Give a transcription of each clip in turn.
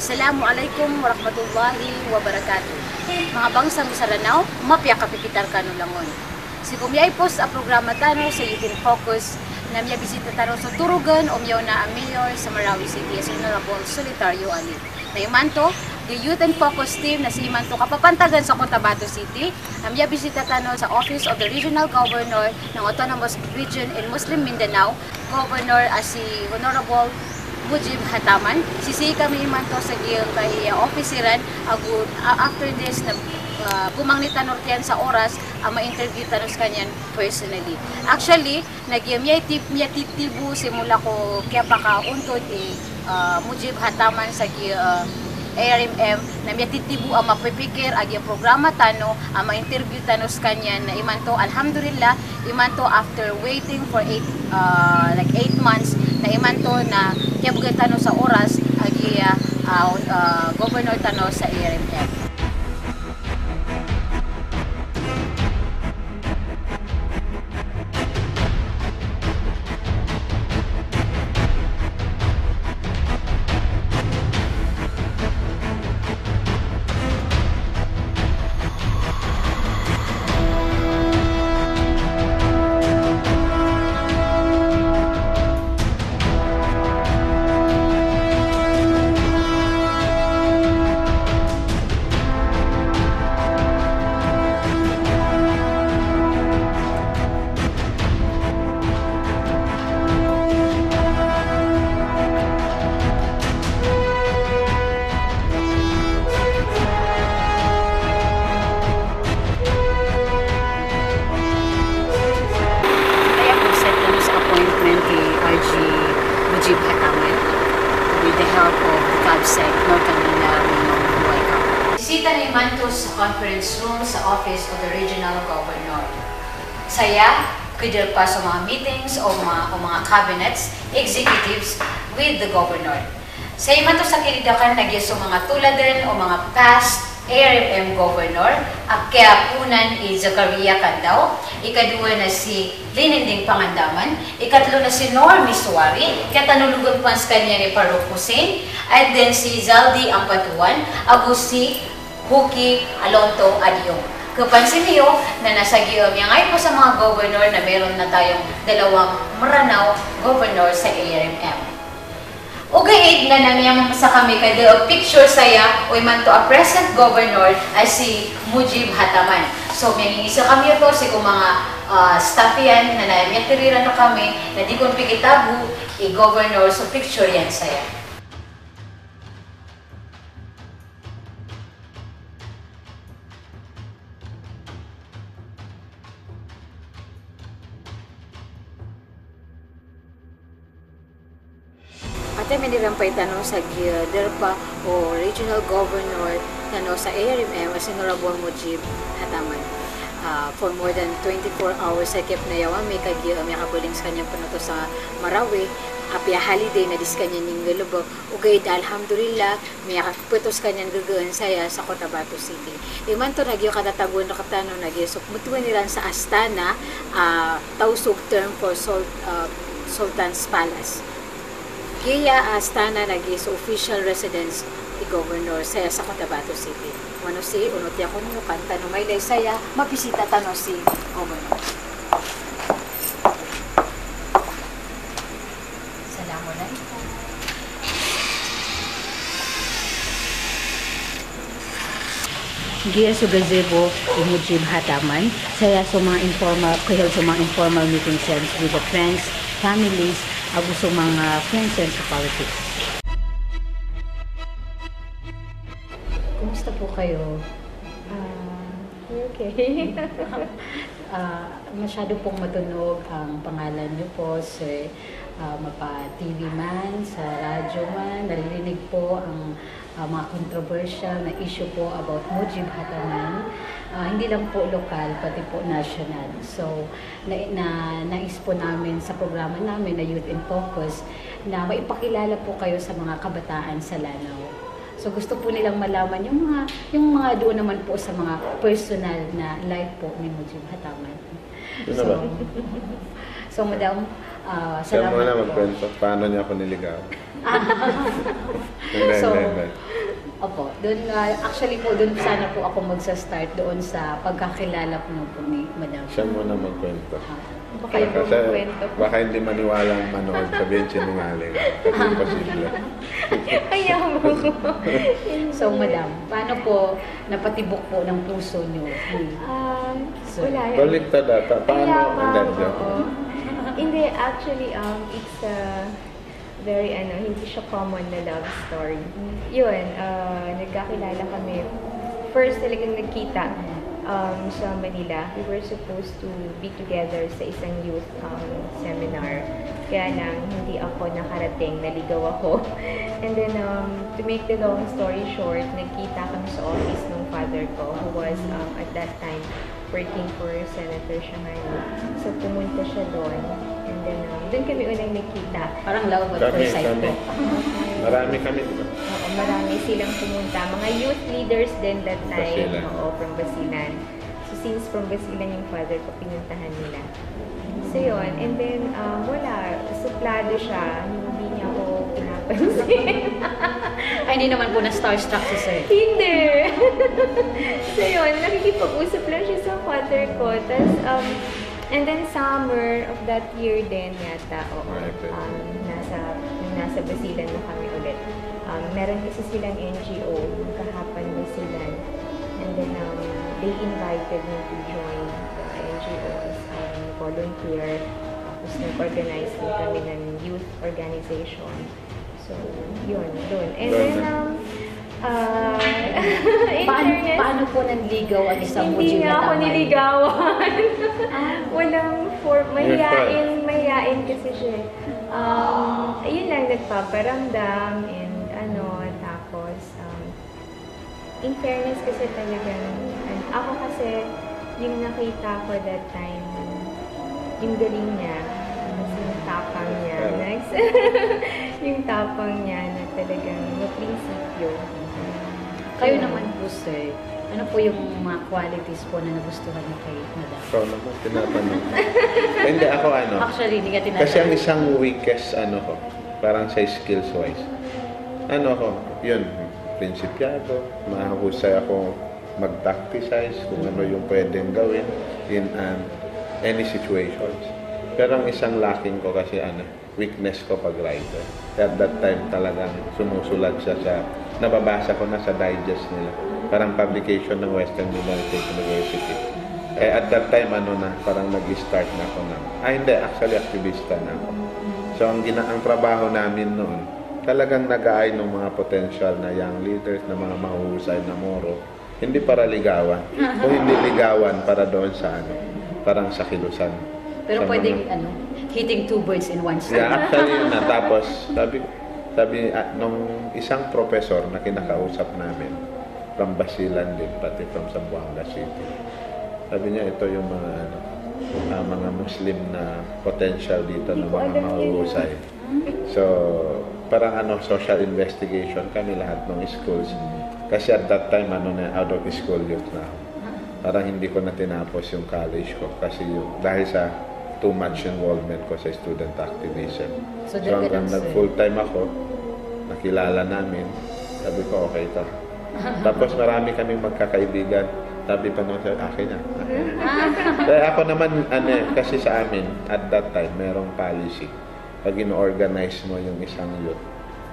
Assalamualaikum warahmatullahi wabarakatuh. Mga bangsang Saranaw, mapya kapikitar kanulangon. Si kumiyay po sa programa tano sa Youth in Focus na miya bisita tano sa Turugan o miyaw na ang mayor sa Marawi City as Honorable Solitario Ali. Na imanto, the Youth in Focus team na si imanto kapapantagan sa Cotabato City, na miya bisita tano sa Office of the Regional Governor ng Autonomous Region in Muslim Mindanao, Governor as si Honorable Mujib Hataman. Sisi kami iman to sa giyang kay officeran agud after this na bumangni tanor kiyan sa oras ang ma-interview tanos kanyan personally. Actually, nagyamyay titibu simula ko kaya baka untod Mujib Hataman sa ARMM na miya titibu ang mapipikir ag yung programa tano ang ma-interview tanos kanyan na iman to alhamdulillah iman to after waiting for 8 months na iman to na kaya bugay tano sa oras agi governor tano sa ARMM. Mujib Hataman with the help of the CABSEC Northern Mindanao. Bisita ni Mantos sa conference room sa Office of the Regional Governor. Saya, kidil pa sa mga meetings o mga cabinets, executives with the Governor. Sa Mantos sa kinidakan nagyan sa mga tuladan o mga past ARMM Governor, at kaya punan Zakaria Candao, ikadua na si Lininding Pangandaman, ikatlo na si Normy Suwari, katanulugan pa sa kanya ni Farouk Hussein, at then si Zaldi Ampatuan, si Huki Alonto Adyong. Kapansin niyo na nasa giyom yan ngayon po sa mga governor na meron na tayong dalawang Maranao governor sa ARMM. Ugaid na namiyang sa kami kada picture saya o man to a present governor ay si Mujib Hataman. So may isa kami ito si kung mga staff yan na namiyatiriran na kami na di kong pikitabu i-governor so picture yan saya. Ate, may nirampay tanong sa DERPA o Regional Governor tanong sa ARMM as Honorable Mujib Hataman. For more than 24 hours sa kip na yawa, may kabuling sa kanyang panuto sa Marawi, apya holiday na dis kanya ning lubog. Ugay alhamdulillah, may kaputos kanyang gagawin saya sa Cotabato City. Iman to nagyo katatagon na katano nagyo. So, mutuwa nilan sa Astana, tausog term for Sultan's Palace. Kaya Astana nagis official residence ni Governor saya sa Cotabato City. Ano si unot ya ko mo kanta no may lay saya mabisita tano si Governor. Assalamualaikum. Gia sa gazebo Mujib Hataman saya sa mga informal meetings with the friends, families, ako sa mga friends and sa politics. Kumusta po kayo? Okay. Masyado pong matunog ang pangalan niyo po sa mapa-TV man, sa radyo man. Naririnig po ang mga controversial na issue po about Mujib Hataman. Hindi lang po lokal, pati po national. So, nais po namin sa programa namin na Youth in Focus na maipakilala po kayo sa mga kabataan sa Lanao. So, gusto po nilang malaman yung mga doon naman po sa mga personal na life po ni Mujib Hataman. So, Madam, salamat po. Siya muna magkwento, paano niya ako niligaw? So, Opo, doon actually po doon sana po ako magsa-start doon sa pagkakilala ko po ni Madam. Siya muna magkwento. Baka yung Kasi kwento ko. baka hindi maniwala ang manood, sabihin sinungaling. Kasi imposible. Kaya mo. So, Madam, paano po napatibok po ng puso niyo? Wala. Baliktad ata. Paano ang ganda? Hindi, actually, it's a very, hindi siya common na love story. Yun, nagkakilala kami. First, talagang nagkita sa Manila. We were supposed to be together sa isang youth seminar. Kaya lang, hindi ako nakarating, naligaw ako. And then, to make the long story short, nagkita kami sa office ng father ko, who was at that time working for Senator Shahani. So, pumunta siya doon. And then, doon kami unang nagkita. Parang love at first sight po. Marami kami. Oo, marami silang pumunta. Mga youth leaders din that time. Basilan. Oo, from Basilan. So, since from Basilan yung father ko, pinuntahan nila. So, yun. And then, wala. Suplado siya. Hindi niya ako pinapansin. Ay, hindi naman po na starstruck si Sir. Hindi! So, yun. Nakikipag-usap lang siya sa father ko. Tapos, and then summer of that year din yata, nasa Basilan na kami ulit. Meron kasi silang NGO, Kahapan Basilan. And then, they invited me to join the NGO as volunteer. Tapos nag-organize din kami ng youth organization. So, yun, doon. And then, Paano po nanligaw ang isang hindi niya ako niligawan. Walang mahiyain kasi siya. Ayun lang, nagpaparamdam and tapos, in fairness kasi talagang, ako kasi, yung nakita ko that time, yung galing niya, yung tapang niya, yung tapang niya na talagang maprinsipyo. Kayo naman po, Sir, ano po yung mga qualities po na nagustuhan mo kay Madam? Ikaw naman, tinatanong. Hindi, ako Actually, hindi ka tinatanong. Kasi ang isang weakest, ko, parang sa skills-wise. Ko, yun, prinsipyado, mahusay ako mag-tacticize kung ano yung pwedeng gawin in any situations. Pero ang isang lacking ko kasi weakness ko pag writer. At that time talagang sumusulat siya sa, nababasa ko na sa digest nila. Parang publication ng Western Middle State University. At that time, parang nag-start na ako hindi, actually aktivista na ako. So, ang trabaho namin noon, talagang nag-aay ng mga potential na young leaders, na mga mahuhusay na moro. Hindi para ligawan. Kung hindi ligawan, para doon sa parang sa kilusan. Pero sa pwedeng, hitting two birds in one stone. Yeah, actually yun na. Tapos, sabi nung isang professor na kinakausap namin, from Basilan din, pati from Zamboanga City. Sabi niya, ito yung mga Muslim na potential dito na mga mahuhusay. So, parang social investigation kami lahat ng schools. Kasi at that time, out of school youth na ako. Parang hindi ko na tinapos yung college ko kasi dahil sa too much involvement ko sa student activism. So hanggang nag-full-time ako, nakilala namin, sabi ko, okay ito. Tapos marami kaming magkakaibigan. Sabi pa nung akin na. Kaya ako naman, kasi sa amin, at that time, merong policy. Pag ino-organize mo yung isang youth,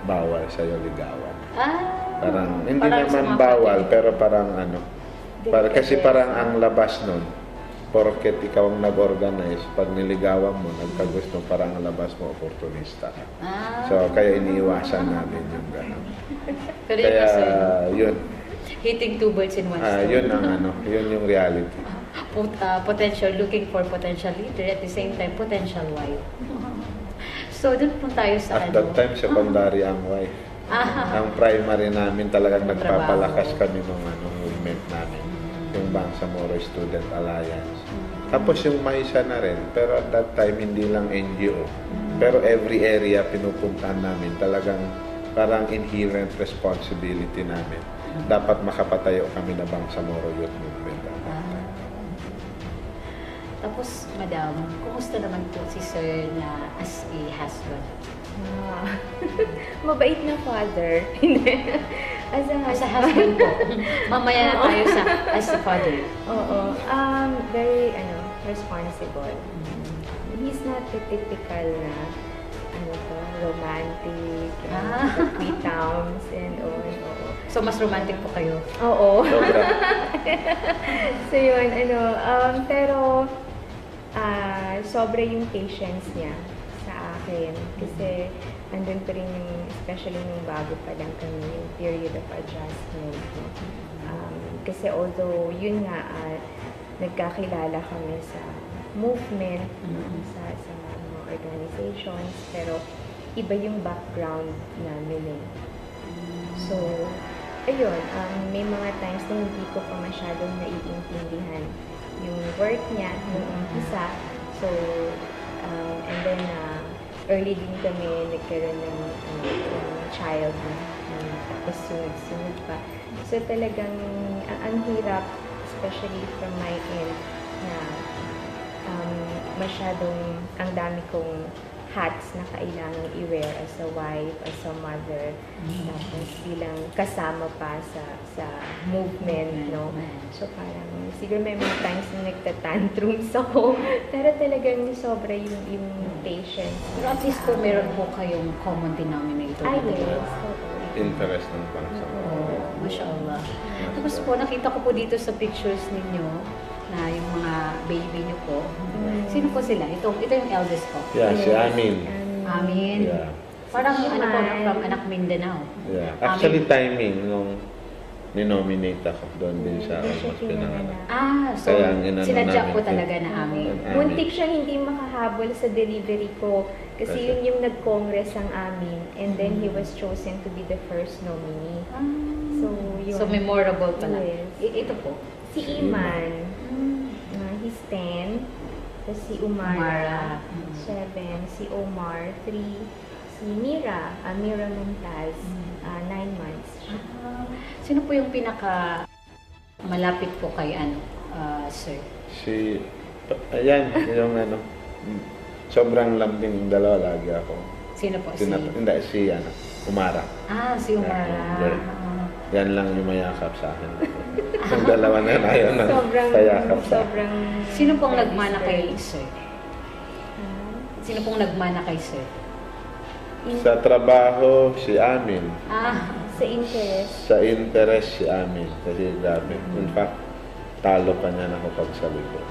bawal sa'yo ligawan. Parang, hindi naman bawal, pero parang kasi parang ang labas nun, porket ikaw ang nag-organize, pag niligawan mo, nagkagusto, parang ang labas mo, opportunista ka. So, kaya iniiwasan namin yung gano'n. Kaya, yun. Hitting two birds in one stone. Yun ang yun yung reality. Looking for potential leader, at the same time, potential wife. So, dun po tayo sa At that time, secondary ang wife. Ang primary namin talagang nagpapalakas kami ng movement namin. Yung Bangsamoro Student Alliance. Tapos yung Maisa na rin. Pero at that time, hindi lang NGO. Pero every area pinupuntahan namin. Talagang parang inherent responsibility namin. Dapat makapatayo kami na Bangsamoro Youth Movement. Tapos, Madam, kumusta naman po si Sir na as a husband? Mabait na father. As a husband po. Mamaya na tayo sa as a father. Oo. Very, responsible. He's not the typical na, romantic, tweetums and all. Oo. So, mas romantic po kayo. Oo. Sobra. So yun, pero sobra yung patience niya sa akin. Kasi andun pa rin yung, especially nung bago pa lang kami, yung period of adjustment. No? Kasi although yun nga, nagkakilala kami sa movement, sa mga organizations, pero iba yung background namin eh. So, ayun, may mga times na hindi ko pa masyadong naiintindihan yung work niya nung umpisa. So, and then, early din kami nagkaroon ng child na tapos sunod-sunod pa. So, talagang, ang hirap, especially from my end, na masyadong, ang dami kong hats na kailangang i-wear as a wife, as a mother, tapos bilang kasama pa sa movement, no? So parang, siguro may mga times na nagtatantrums ako, pero talagang sobra yung patience. Pero at least po meron po kayong common denominator. Ay, yes. Interest ng pangsa. Oh, mashallah. Tapos po, nakita ko po dito sa pictures ninyo na yung mga baby niyo po. Sino po sila? Ito yung eldest ko. Yeah, si Amin. Amin. Yeah. Parang ano po, from Anak Mindanao. Yeah. Actually, timing nung ninominate ako doon din sa almost pinanganak. So Kaya ang inano sinadya namin po din. talaga na Amin. Muntik siya hindi makahabol sa delivery ko kasi yun yung nag-congress ang Amin, and then he was chosen to be the first nominee. So, yun. So memorable pala. Yes. Ito po. Si Iman, he's 10. Tapos si Umara, 7. Si Omar, 3. Si Mira, Mira Montaz, 9 months. Sino po yung pinaka malapit po kay sir? Ayan, yung sobrang lambing dalawa lagi ako. Sino po? Hindi, si Umara. Si Umara. Yan lang yung mayakap sa akin. Ang dalawa na ayaw na kayakap sa akin. Sino pong nagmana kay sir? Sino pong nagmana kay sir? Sa trabaho, si Amin. Sa interest. Sa interest, si Amin. Kasi grabe. In fact, talo pa niya ako pag sa libro.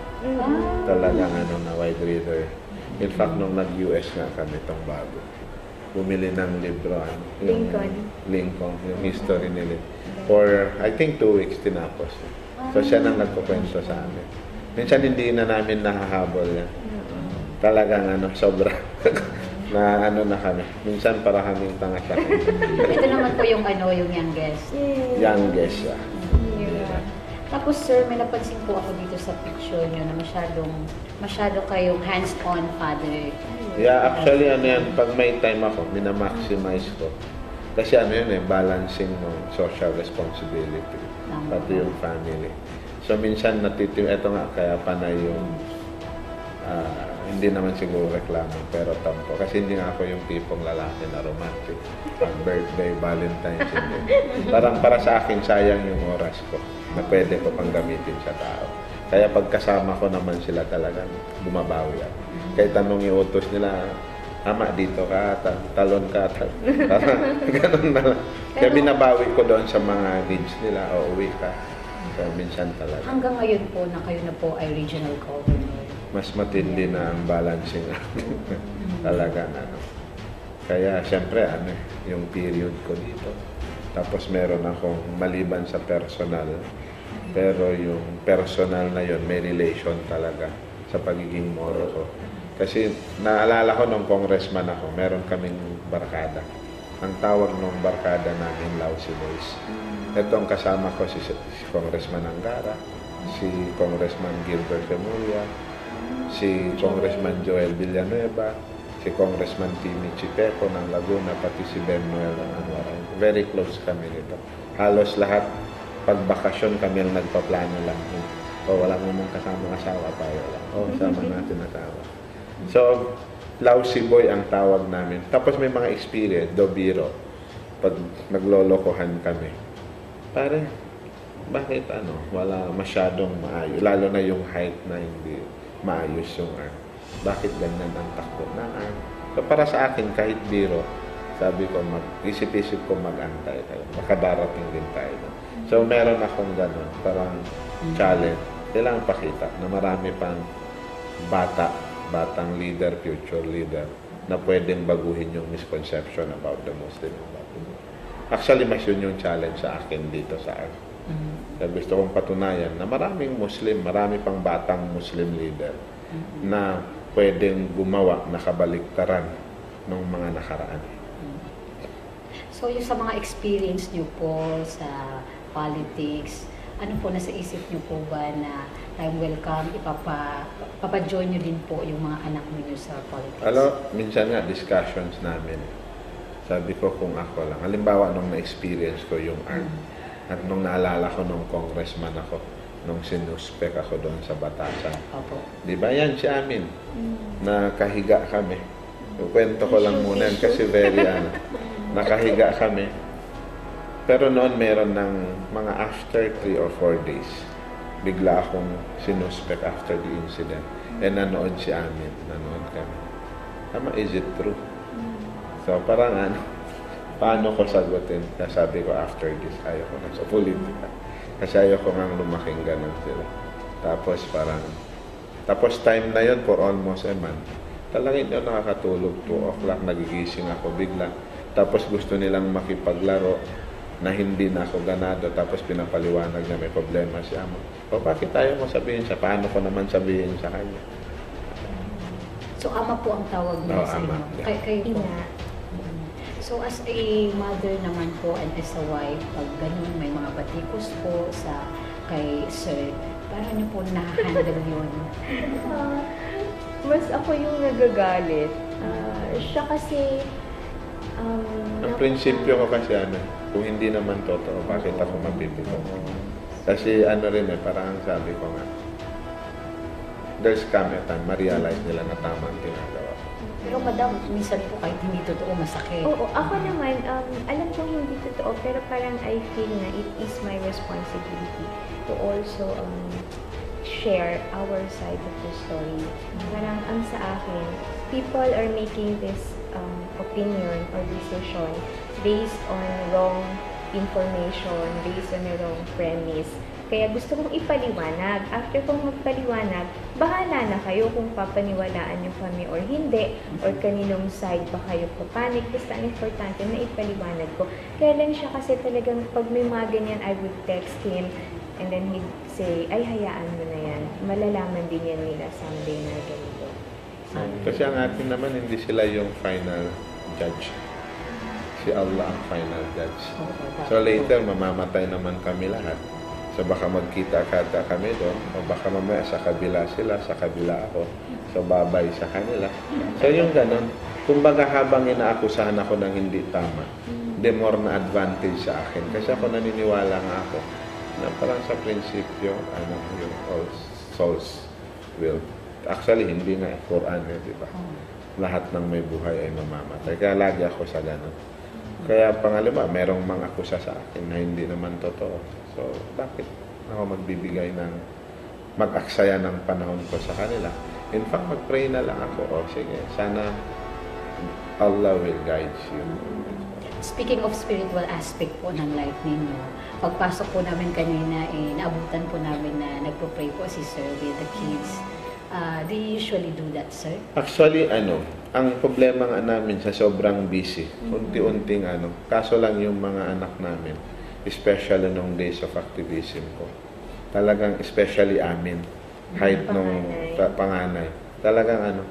Talagang na wide reader. In fact, nung nag-US nga kami itong bago, bumili ng libro, Lincoln, yung history nila. For, I think, 2 weeks tinapos. So, siya nang nagkukwento sa amin. Minsan, hindi na namin nahahabol yan. Talagang, sobra. na na kami. Minsan, para kaming tanga sa akin. Ito naman po yung yung youngest. Youngest siya. Tapos, sir, may napansin po ako dito sa picture nyo na masyado kayong hands-on father. Yeah, actually, yan, pag may time ako, minamaximize ko. Kasi balancing ng social responsibility, pati yung family. So, minsan ito nga, kaya panay yung, hindi naman siguro reklamo, pero tampo. Kasi hindi nga ako yung tipong lalaki na romantic. Pag birthday, Valentine's, hindi. Parang para sa akin, sayang yung oras ko na pwede ko pang gamitin sa tao. Kaya pagkasama ko naman sila talagang bumabawi ako. Kahit tanong iutos nila, ama, dito ka, talon ka, parang ganun na lang. Kaya binabawi ko doon sa mga needs nila, o uwi ka. So, minsan talaga. Hanggang ngayon po na kayo na po ay regional governor. Mas matindi na ang balancing natin. Talaga, Kaya, siyempre, yung period ko dito. Tapos meron akong maliban sa personal, pero yung personal na yun, may relation talaga sa pagiging moro ko. Kasi naalala ko nung congressman ako, meron kaming barkada. Ang tawag nung barkada namin, Lousy Boys. Itong kasama ko si Congressman Angara, si Congressman Gilbert Remulla, si Congressman Joel Villanueva, si Congressman Timmy Chipeco ng Laguna, pati si Ben Noel ng Anwaran. Very close kami nito. Halos lahat, pag bakasyon kami ang nagpaplano lang. Wala mo mong kasama asawa, tayo lang. Sama natin asawa. So, Lousy Boy ang tawag namin. Tapos may mga experience, biro. Pag naglolokohan kami, pare, bakit wala masyadong maayos, lalo na yung height na hindi maayos yung arm. Bakit ganyan ang takbo ng arm? So para sa akin, kahit biro, sabi ko, isip-isip ko mag-antay tayo. Makadarating din tayo. So meron akong ganun, parang challenge. Kailangan pakita na marami pang batang leader, future leader, na pwedeng baguhin yung misconception about the Muslim. Actually, mas yun yung challenge sa akin dito sa art. Kaya gusto kong patunayan na maraming Muslim, marami pang batang Muslim leader na pwedeng gumawa na kabaliktaran ng mga nakaraan. So, yung sa mga experience nyo po sa politics, ano po nasa isip nyo po ba na time will come, ipapa-join nyo din po yung mga anak ninyo sa politics? Minsan nga, discussions namin. Sabi ko kung ako lang. Halimbawa, nung na-experience ko yung art, at nung naalala ko nung congressman ako, nung sinuspek ako doon sa Batasan. Opo. Di ba yan si Amin? Nakahiga kami. Kwento ko lang muna yan kasi nakahiga kami. Pero noon meron ng mga after 3 or 4 days, bigla akong sinuspek after the incident. Nanood si Amin. Nanood kami. Tama, is it true? So parang paano ko sagutin? Sabi ko after this, ayaw ko na sa politika. Kasi ayaw ko nga lumaking ganun sila. Tapos time na yun for almost a month. Talagang hindi ako nakakatulog. 2 o'clock, nagigising ako bigla. Tapos gusto nilang makipaglaro na hindi na ako ganado. Tapos pinapaliwanag na may problema si Ama. O bakit tayo mo sabihin siya? Paano ko naman sabihin sa kanya? So, Ama po ang tawag niya sa Ama. inyo? Yeah. Kayo po? So, as a mother naman po and as a wife, pag ganun, may mga batikos po kay Sir, paano niyo po na-handle yun? Mas ako yung nagagalit. Siya kasi, Ang prinsipyo ko kasi kung hindi naman totoo, bakit ako mapipito? Kasi parang sabi ko nga, there's come a time, ma-realize nila na tama ang ginagawa. Pero madam, minsan po kahit hindi totoo, masakit. oo, ako naman, alam kong hindi totoo, pero parang I feel na it is my responsibility to also share our side of the story. Parang ang sa akin, people are making this opinion or decision based on wrong information, based on a wrong premise. Kaya gusto kong ipaliwanag. After kong magpaliwanag, bahala na kayo kung papaniwalaan niyo kami or hindi, or kaninong side ba kayo papanig. Basta ang importante na ipaliwanag ko. Kaya lang siya kasi talagang pag may mga ganyan, I would text him and then he'd say, ay hayaan mo na yan. Malalaman din yan nila someday na ganito. Kasi ang atin naman, hindi sila yung final judge. Si Allah ang final judge. So later, mamamatay naman kami lahat. So baka magkita-kata kami doon, o baka mamaya sa kabila sila, sa kabila ako. So babay sa kanila. So yung ganun, kumbaga habang inaakusahan ako ng hindi tama, the more na advantage sa akin. Kasi ako naniniwala nga ako na parang sa prinsipyo, yung all souls will. Actually, hindi nga Quran di ba? Lahat ng may buhay ay mamamatay. Kaya lagi ako sa ganun. Kaya pangalawa, merong mga akusa sa akin na hindi naman totoo. So, bakit ako magbibigay mag-aksaya ng panahon ko sa kanila? In fact, mag-pray na lang ako. Sige, sana Allah will guide you. Speaking of spiritual aspect po ng life ninyo, pagpasok po namin kanina, naabutan po namin na nagpo-pray po si Sir with the kids. Do you usually do that, sir? Actually, ang problema nga namin sa sobrang busy, unti-unting kaso lang yung mga anak namin, especially nung days of activism ko, talagang especially Amin, height nung panganay, talagang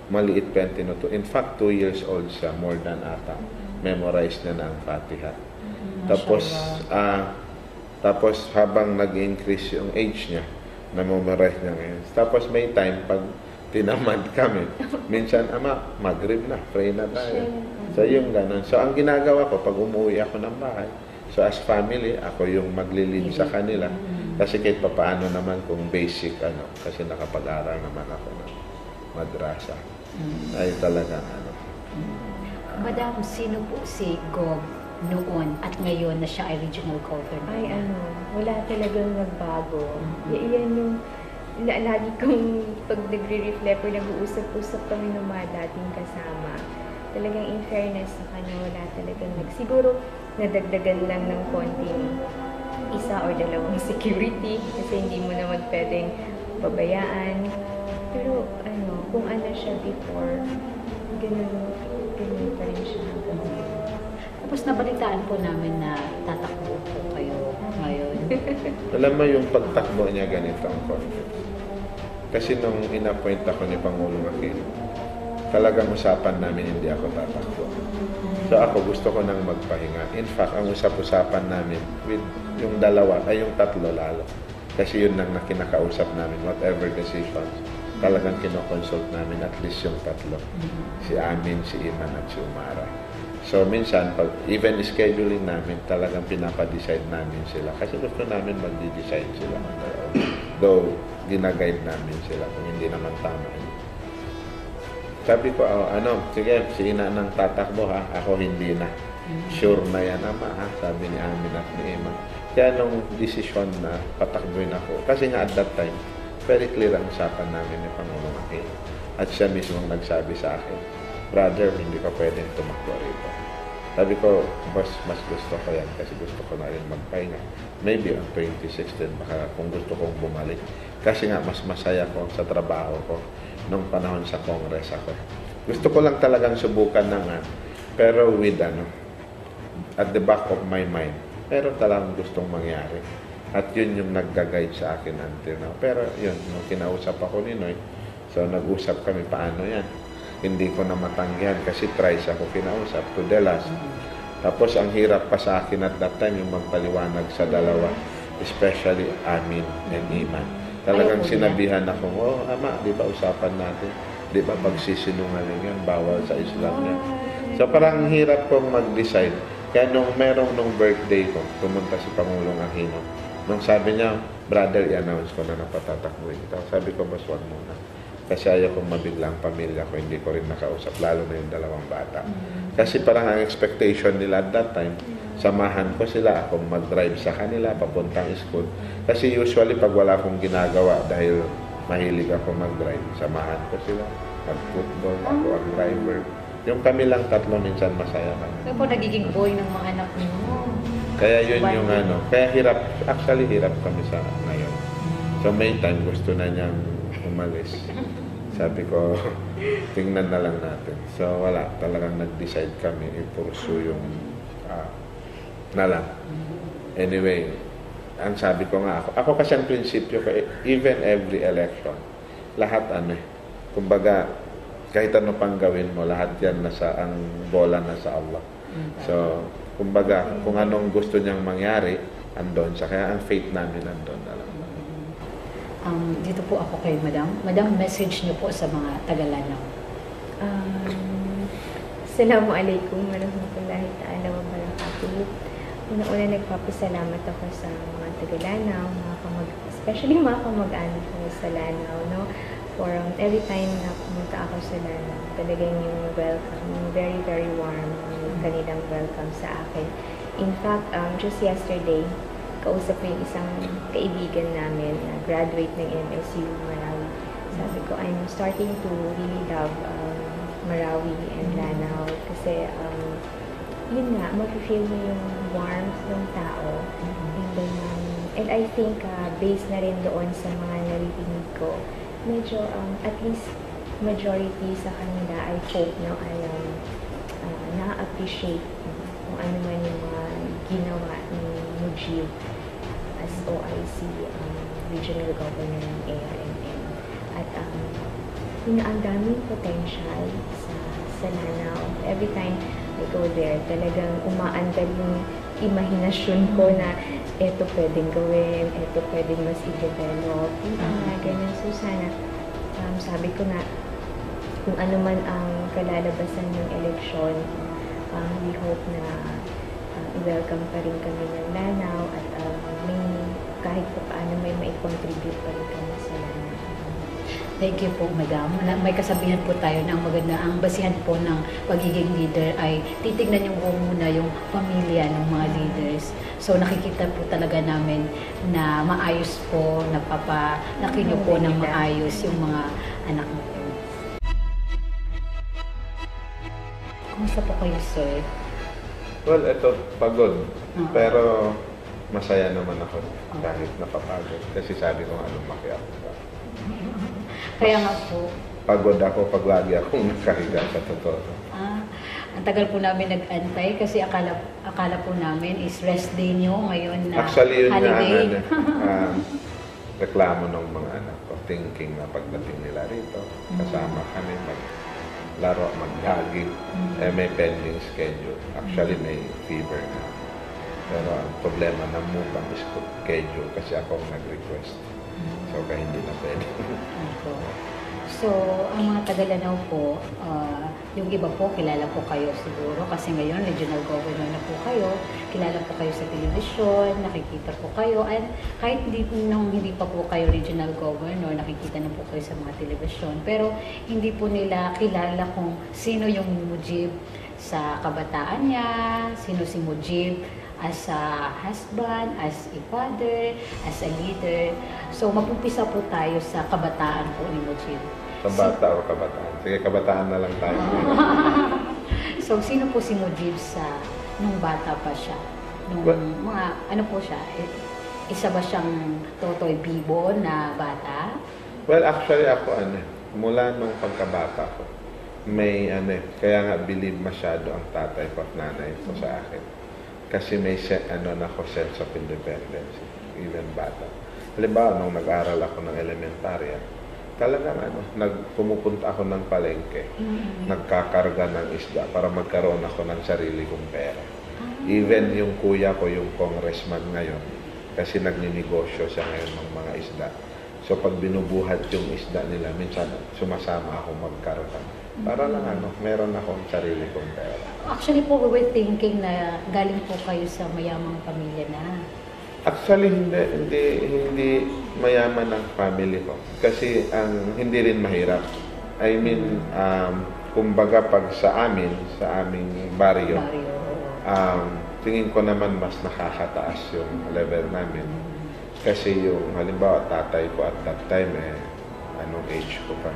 maliit pa yung tinuto. In fact, 2 years old siya, more than ata, memorize na ang Fatiha. Tapos habang nag-increase yung age niya, na-memorize niya ngayon. Tapos may time, pag tinamad kami, minsan, Ama, Maghrib na, pray na tayo. So yung ganun. So ang ginagawa ko, pag umuwi ako ng bahay, so as family, ako yung maglilid sa kanila. Kasi kahit papaano naman kung basic, kasi nakapag-aral naman ako ng madrasa. Ay talaga, Madam, sino po si Gog noon at ngayon na siya ay regional governor? Ay, wala talagang nagbago. Yan yung lagi kong pag nagre-reflect or nag-uusap-usap kami ng mga dating kasama. Talagang in fairness sa kanya, wala talagang siguro nadagdagan lang ng konting isa or dalawang security kasi hindi mo naman pwedeng babayaan. Pero kung ano siya before, ganun pa rin siya. Tapos nabalitaan po namin na tatakbo po kayo ngayon. Alam mo yung pagtakbo niya ganito ang context. Kasi nung inappoint ako ni Pangulong Aquino, talagang usapan namin hindi ako tatakbo. So ako gusto ko nang magpahinga. In fact, ang usap-usapan namin with yung yung tatlo lalo. Kasi yun nang nakinakausap namin, whatever decisions, talagang kinoconsult namin at least yung tatlo. Si Amin, si Iman at si Umara. So minsan, pag even scheduling namin, talagang pinapa-decide namin sila. Kasi gusto namin mag-decide sila. Though, ginaguide namin sila kung hindi naman tama. Sabi ko, sige, si Ina nang tatakbo ha, ako hindi na. Sure na yan, Ama ha, sabi ni Amin at ni Iman. Kaya nung decision na patakbuin ako, kasi nga at that time, very clear ang usapan namin ni Pangulong Aquino. At siya mismong nagsabi sa akin, brother, hindi ka pwedeng tumakbo rito. Sabi ko, boss, mas gusto ko yan kasi gusto ko na rin magpahinga. Maybe on 2016, baka kung gusto kong bumalik. Kasi nga, mas masaya ko sa trabaho ko nung panahon sa Congress ako. Gusto ko lang talagang subukan na nga, pero with at the back of my mind, pero talagang gustong mangyari. At yun yung nagga-guide sa akin until now. Pero yun, nung kinausap ako ni Noy, so nag-usap kami paano yan. Hindi ko na matanggihan kasi thrice ako kinausap to the last. Tapos ang hirap pa sa akin at that time yung magpaliwanag sa dalawa, especially Amin and Iman. Talagang sinabihan ako, Ama, di ba usapan natin? Di ba pagsisinungaling yan, bawal sa Islam yan. So parang hirap kong mag-decide. Kaya nung birthday ko, pumunta si Pangulong Aquino. Nung sabi niya, brother, i-announce ko na napatatakbuhin kita. Sabi ko, boss, wag muna. Kasi ayaw kong mabiglang pamilya ko, hindi ko rin nakausap, lalo na yung dalawang bata. Kasi parang ang expectation nila at that time, samahan ko sila, akong mag-drive sa kanila, papuntang school. Kasi usually, pag wala akong ginagawa, dahil mahilig ako mag-drive, samahan ko sila, mag-football, ako ang driver. Yung kami lang tatlo, minsan masaya kami. Kaya po nagiging boy ng mga anak niyo. Kaya yun yung kaya hirap, actually hirap kami sa ngayon. So may time gusto na niyang umalis. Sabi ko, tingnan na lang natin. So wala, talagang nag-decide kami i-pursue yung na lang. Anyway, ang sabi ko nga, ako kasi ang prinsipyo ko, even every election, lahat kumbaga, kahit ano pang gawin mo, lahat yan ang bola nasa Allah. So, kumbaga, kung anong gusto niyang mangyari, andon siya. Kaya ang faith namin andon na lang. Dito po ako kay Madam. Madam, message niyo po sa mga Tagalanaw. Assalamualaikum warahmatullahi ta'ala wa barakatuh. Una-una nagpapasalamat ako sa mga Tagalanaw, especially mga kamag-anak ko sa Lanao, no? For every time na pumunta ako sa Lanao, talagang yung welcome, very, very warm, yung kanilang welcome sa akin. In fact, just yesterday, kausap ko yung isang kaibigan namin na graduate ng MSU Marawi. Sabi ko, I'm starting to really love Marawi and Lanao kasi yun nga, mafe-feel mo yung warmth ng tao. And I think, based na rin doon sa mga naririnig ko, medyo, at least, majority sa kanila, I hope, ay na-appreciate kung ano man yung mga ginawa ni Mujib as OIC, Regional Governor ng ARMM. At ang daming potential sa Lanao. Every time I go there, talagang umaandar yung imahinasyon ko na eto pwedeng gawin, eto pwedeng mas i-develop. Ganyan. So sana, sabi ko na, kung ano man ang kalalabasan ng eleksyon, we hope na i-welcome pa rin kami ng Lanao at kahit pa paano may mai-contribute pa rin kami sa Lanao. Thank you po, madam. May kasabihan po tayo na ang maganda, ang basihan po ng pagiging leader ay titignan niyo po muna yung pamilya ng mga leaders. So nakikita po talaga namin na maayos po, napapalaki niyo po ng maayos yung mga anak mo po. Kumusta po kayo, sir? Well, ito, pagod. Pero masaya naman ako kahit napapagod. Kasi sabi ko nga, lumaki ako. Kaya nga po, Pagod ako pag lagi akong nakahiga sa totoo. ang tagal po namin nag-antay kasi akala po namin is rest day nyo ngayon na Actually, yun holiday. nga, reklamo ng mga anak ko. Thinking na pagdating nila rito, kasama kami maglaro, mag-jogging. May pending schedule. Actually, may fever na. Pero ang problema ng mukang is schedule kasi ako ang nag-request. So, kaya hindi na pwede. Opo. So, ang mga taga-Lanao po, yung iba po, kilala po kayo siguro kasi ngayon, regional governor na po kayo, kilala po kayo sa telebisyon, nakikita po kayo, and kahit hindi pa po kayo regional governor, nakikita na po kayo sa mga telebisyon, pero hindi po nila kilala kung sino yung Mujib sa kabataan niya, sino si Mujib as a husband, as a father, as a leader. So, mag-umpisa po tayo sa kabataan po ni Mujib. Sa bata o kabataan? Sige, kabataan na lang tayo. So, sino po si Mujib nung bata pa siya? Nung ano po siya? Isa ba siyang Totoy Bibo na bata? Well, actually ako, mula nung pagkabata ko, may kaya nga believe masyado ang tatay ko at nanay ko sa akin. Kasi may sense of independence, even bata. Halimbawa, nung nag-aral ako ng elementarya, talagang pumupunta ako ng palengke, nagkakarga ng isda para magkaroon ako ng sarili kong pera. Even yung kuya ko, yung congressman ngayon, kasi nagninegosyo siya ngayon ng mga isda. So pag binubuhat yung isda nila, minsan sumasama ako magkarga. Para lang meron akong sarili kong pera. Actually po, we were thinking na galing po kayo sa mayamang pamilya na. Actually, hindi mayaman ang family ko. Kasi hindi rin mahirap. I mean, kumbaga pag sa aming baryo, tingin ko naman mas nakakataas yung level namin. Kasi yung, halimbawa, tatay ko at that time, anong age ko pa,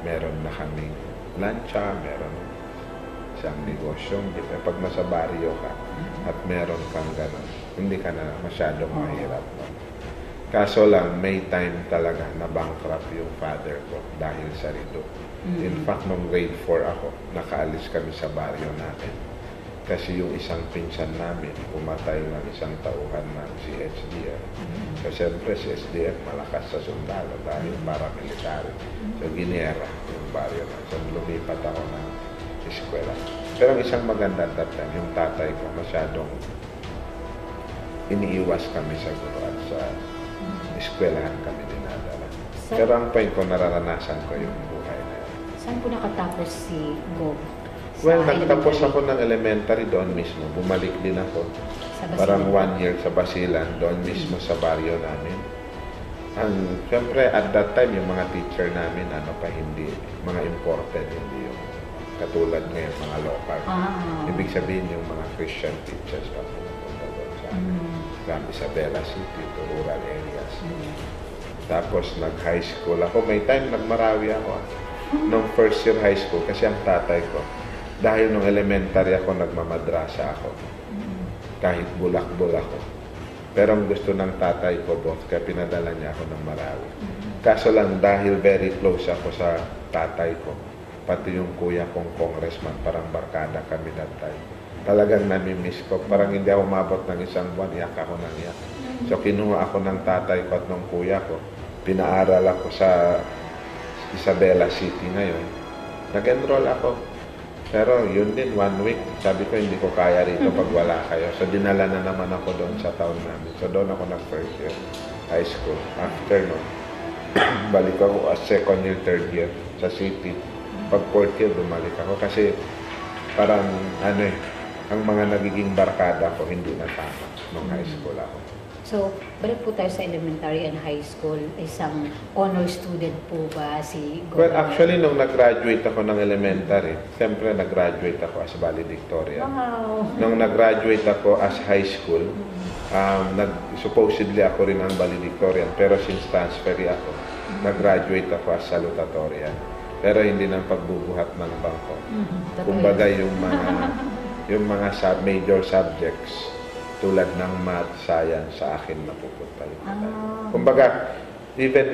meron na kaming lancha, meron siyang negosyong, pag nasa baryo ka at meron kang gano'n, hindi ka na masyadong mahirap. Kaso lang, may time talaga na bankrupt yung father ko dahil sa rito. In fact, nung grade 4 ako, nakaalis kami sa baryo natin. Kasi yung isang pinsan namin, pumatay ng isang tauhan ng SDF. So, siyempre, si SDF malakas sa sundalo dahil paramilitary. So, ginera yung baryo na. So, lumipat ako ng eskwela. Pero ang isang maganda at that time, yung tatay ko, masyadong iniiwas kami sa guro at sa eskwelahan kami dinadala. Pero ang point ko, nararanasan ko yung buhay na yun. Saan po nakatapos si Gob? Well, nagtapos ako ng elementary doon mismo. Bumalik din ako. Parang 1 year sa Basilan, doon mismo sa baryo namin. Siyempre, at that time, yung mga teacher namin, hindi, mga imported, hindi yung katulad ngayon, mga local. Ibig sabihin, yung mga Christian teachers pa pumunta doon sa Isabela City, to rural areas. Tapos, nag-high school ako. May time, nagmarawi ako. Nung first year high school, kasi ang tatay ko, dahil nung elementary ako, nagmamadrasa ako. Kahit bulak-bul ako. Pero ang gusto ng tatay ko, boss, kaya pinadala niya ako ng Marawi. Kaso lang, dahil very close ako sa tatay ko, pati yung kuya kong congressman, parang barkada kami that time. Talagang nami-miss ko. Parang hindi ako mabot ng isang buwan, iyak ako ng iyak. So, kinuha ako ng tatay ko at ng kuya ko. Pinaaral ako sa Isabela City ngayon. Nag-enroll ako. Pero yun din, 1 week. Sabi ko, hindi ko kaya rito pag wala kayo. So, dinala na naman ako doon sa town namin. So, doon ako nag-first year high school. After no, balik ako as second year, third year sa city. Pag fourth year, bumalik ako. Kasi parang, ang mga nagiging barkada ko, hindi na tama nung high school ako. So, balik po tayo sa elementary and high school. Isang honor student po ba si Well, Governor? actually, nung nag-graduate ako ng elementary, siyempre nag-graduate ako as valedictorian. Wow! Nung nag-graduate ako as high school, supposedly ako rin ang valedictorian. Pero since transferee ako, nag-graduate ako as salutatorian. Pero hindi ng pagbubuhat ng bangko. Totoo Kumbaga yun. yung mga major subjects tulad ng math, science sa akin napupunta yun. Kumbaga, even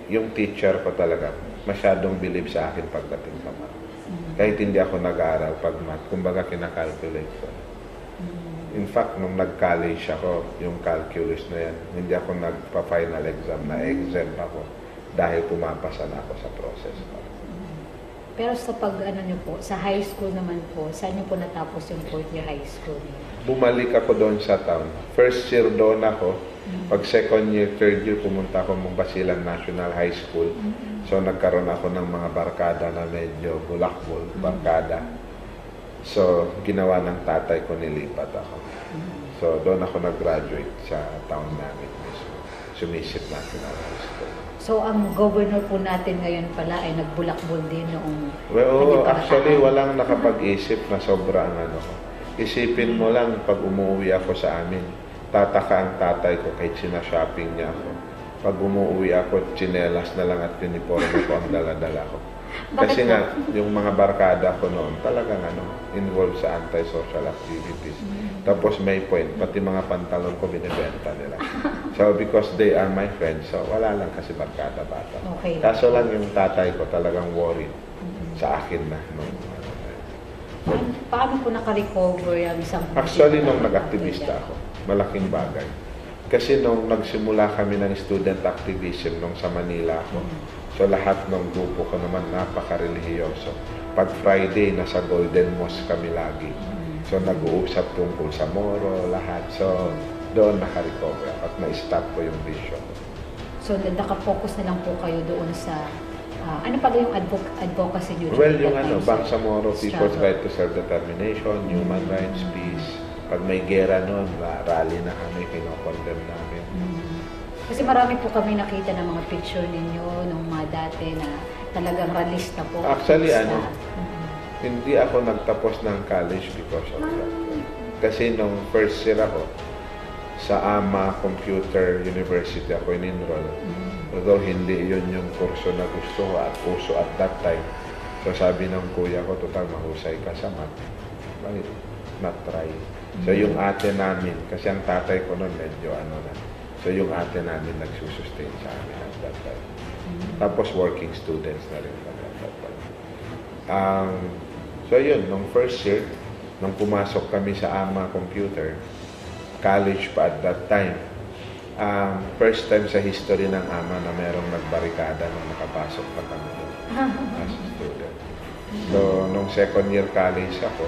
yung teacher ko talaga, masyadong believe sa akin pagdating sa math. Kahit hindi ako nag-aaral pag math, kumbaga kinakalculate ko. In fact, nung nag-college ako, yung calculus na yan, hindi ako nagpa-final exam, na-exempt ako dahil pumapasa na ako sa process. Pero sa pag-ano niyo po, sa high school naman po, saan niyo po natapos yung 4th year high school niyo? Bumalik ako doon sa town. First year doon ako. Pag second year, third year, pumunta ako ng Basilan National High School. So, nagkaroon ako ng mga barkada na medyo bulakbol, barkada. So, ginawa ng tatay ko, nilipat ako. So, doon ako nag-graduate sa town namin mismo. Sumisit National High School. So, ang governor po natin ngayon pala ay nagbulakbol din noong... Well, actually, walang nakapag-isip na sobrang ano ko. Isipin mo lang, pag umuwi ako sa amin, tataka ang tatay ko kahit sinashopping niya ako. Pag umuwi ako, tsinelas na lang at uniforme ko ang dala-dala ko. Kasi nga, yung mga barkada ko noon, talagang involved sa anti-social activities. Tapos may point, pati mga pantalon ko binibenta nila. So, because they are my friends, so wala lang kasi barkada bata. Okay. Kaso lang yung tatay ko talagang worried sa akin na. Paano po naka-recover yung isang... Actually, nung nag-activista ako, malaking bagay. Kasi nung nagsimula kami ng student activism nung sa Manila ako, so lahat ng grupo ko naman napaka-religyoso. Pag Friday, nasa Golden Mosque kami lagi. So nag-uusap tungkol sa Moro, lahat. So doon naka-recover at na-stop ko yung vision. So naka-focus na lang po kayo doon sa... ano pala yung advocacy nyo? Well, yung Bangsamoro, People's Right to Self-Determination, Human Rights, Peace. Pag may gera noon, rally na kami, kinokondemn namin. Kasi marami po kami nakita ng mga picture ninyo nung mga dati na talagang ralista po. Actually, hindi ako nagtapos ng college because of that. Kasi nung first year ako, sa AMA Computer University ako in-enroll. Although hindi yun yung kurso na gusto ko at uso at that time. So sabi ng kuya ko, total mahusay ka sa math. Bakit? Not try. So yung ate namin, kasi ang tatay ko noon medyo na. So yung ate namin nagsusustain sa amin at that time. Tapos working students na rin at that time. So yun, nung first year, nung pumasok kami sa AMA Computer, college pa at that time, first time sa history ng AMA na merong nagbarikada nung nakapasok pa kami doon as a student. So, nung second year college ako,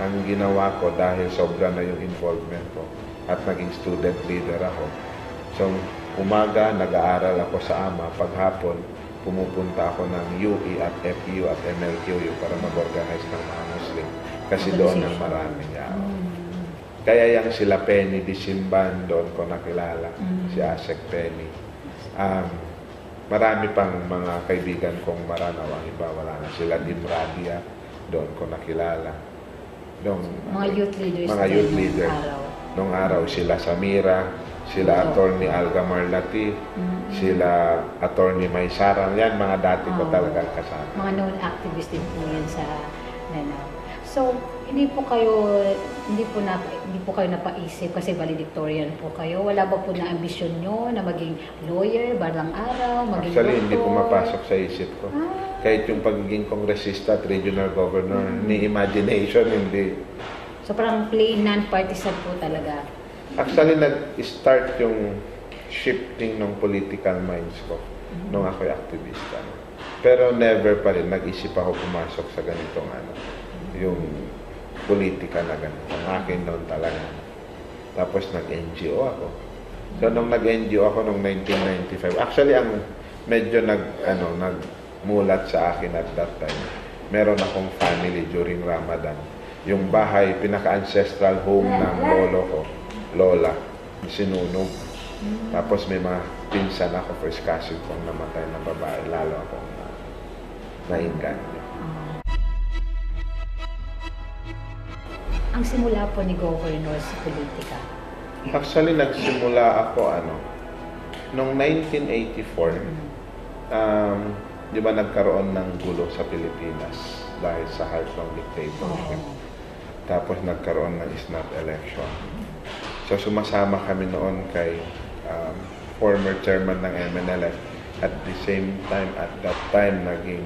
ang ginawa ko dahil sobra na yung involvement ko at naging student leader ako. So, umaga, nag-aaral ako sa AMA. Paghapon, pumupunta ako ng UE at FU at MLQU para mag-organize ng mga Muslim. Kasi doon ang maraming yao. Kaya yung sila Penny Disimban, doon ko nakilala. Si Asek Penny. Marami pang mga kaibigan kong Maranaw. Ang iba, wala na. Sila Dimradia, doon ko nakilala. Mga youth leaders. Mga youth leaders. Nung araw, sila Samira, sila Attorney Algamar Latif, sila Attorney May Sarang. Yan, mga dati ko talagang kasama. Mga known activists din po yan sa Lanao. So, hindi po kayo napaisip kasi valedictorian po kayo. Wala ba po na ambisyon nyo na maging lawyer, balang araw, maging Actually, doktor? hindi pumapasok sa isip ko. Kahit yung pagiging kongresista at regional governor, ni imagination, hindi. So, parang plain non-partisan po talaga. Actually, nag-start yung shifting ng political minds ko nung ako'y aktivista. Pero never pa rin, nag-isip ako pumasok sa ganitong yung politika na ganito. Ang akin noon talaga. Tapos nag-NGO ako. So, nung nag-NGO ako noong 1995, actually, ang medyo nagmulat sa akin at that time, meron akong family during Ramadan. Yung bahay, pinaka-ancestral home ng lolo ko, lola, sinunog. Tapos may mga pinsan ako, first cousin kong namatay na babae, lalo akong nainganyo. Ang simula po ni Governor sa politika? Actually, nagsimula ako, noong 1984, di ba nagkaroon ng gulo sa Pilipinas dahil sa hard-long dictatorship. Tapos nagkaroon ng snap election. So sumasama kami noon kay former chairman ng MNLF. At the same time, at that time, naging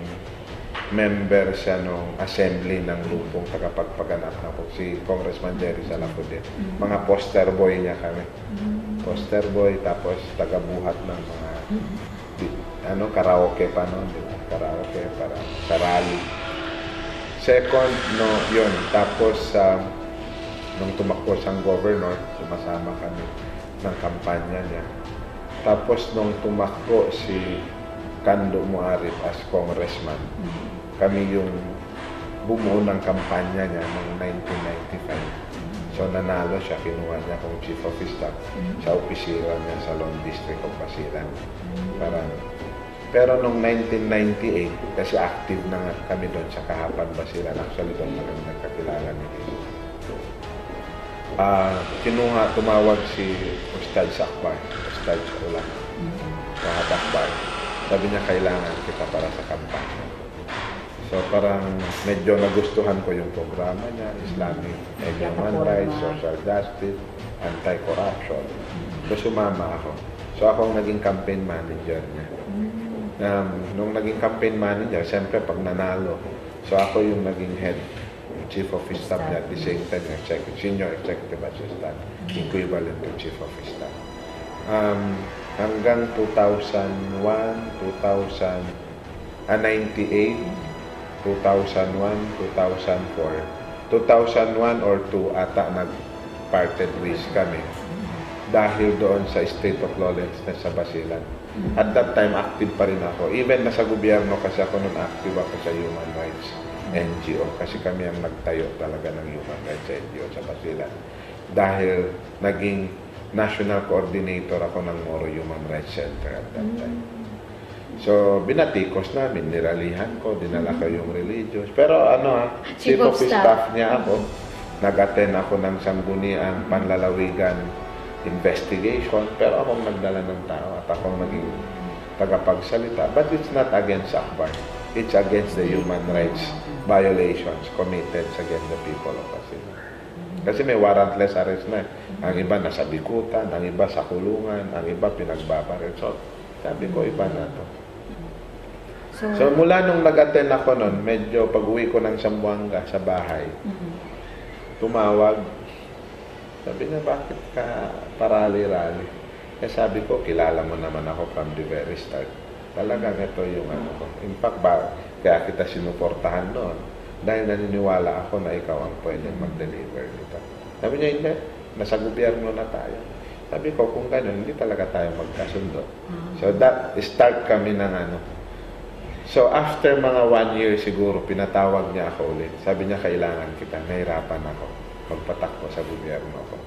member siya ng assembly ng grupong tagapagpaganap na po, si Congressman Jerry Salacudin. Mga poster boy niya kami. Poster boy, tapos tagabuhat ng mga karaoke pa noon, di ba? Karaoke para sa rally. Second, yun. Tapos, nung tumakbo siyang governor, sumasama kami ng kampanya niya. Tapos, nung tumakbo si Kando Muarif as congressman, kami yung bumuo ng kampanya niya noong 1995. So, nanalo siya, kinuha niya kung chief of staff sa opisina niya sa Long District of Basilan. Pero noong 1998, kasi active na nga kami doon sa Kahapan Basilan, actually doon na kami nagkakilala ni Dino. Tumawag si Ustad Sakbar, Ustad Sakula, Wahab Akbar. Sabi niya, kailangan kita para sa kampanya. So parang medyo nagustuhan ko yung programa niya, Islamic and Human Rights, Social Justice, Anti-Corruption. So sumama ako. So ako ang naging campaign manager niya. Nung naging campaign manager, siyempre pag nanalo, so ako yung naging head chief of staff niya at the same time senior executive assistant, equivalent to chief of staff. Hanggang 2001, 98, 2001, 2004, 2001 or 2 ata nag-parted ways kami dahil doon sa state of lawlessness sa Basilan. At that time, active pa rin ako. Even nasa gobyerno kasi ako noon, active ako sa Human Rights NGO kasi kami ang nagtayo talaga ng Human Rights NGO sa Basilan. Dahil naging national coordinator ako ng Moro Human Rights Center at that time. So, binatikos namin, niralihan ko, dinala ko yung religious. Pero chief of staff niya ako. Nag-attend ako ng sanggunian, panlalawigan, investigation. Pero akong nagdala ng tao at akong naging tagapagsalita. But it's not against Akbar. It's against the human rights violations committed against the people of Basilan. Kasi may warrantless arrest na. Ang iba nasa bikutan, ang iba sa kulungan, ang iba pinagbabaril. So, sabi ko, iba na to. So mula nung nag-attend ako nun, medyo pag-uwi ko ng Zamboanga sa bahay, tumawag. Sabi niya, bakit ka parali-rali? Kaya sabi ko, kilala mo naman ako from the very start. Talagang ito yung ko. In fact, kaya kita sinuportahan noon. Dahil naniniwala ako na ikaw ang pwedeng mag-deliver nito. Sabi niya, hindi. Nasa gobyerno na tayo. Sabi ko, kung gano'n, hindi talaga tayo magkasundo. So that, start kami ng So after mga 1 year siguro, pinatawag niya ako ulit. Sabi niya, kailangan kita. Nahirapan ako. Magpatakbo sa gobyerno ko.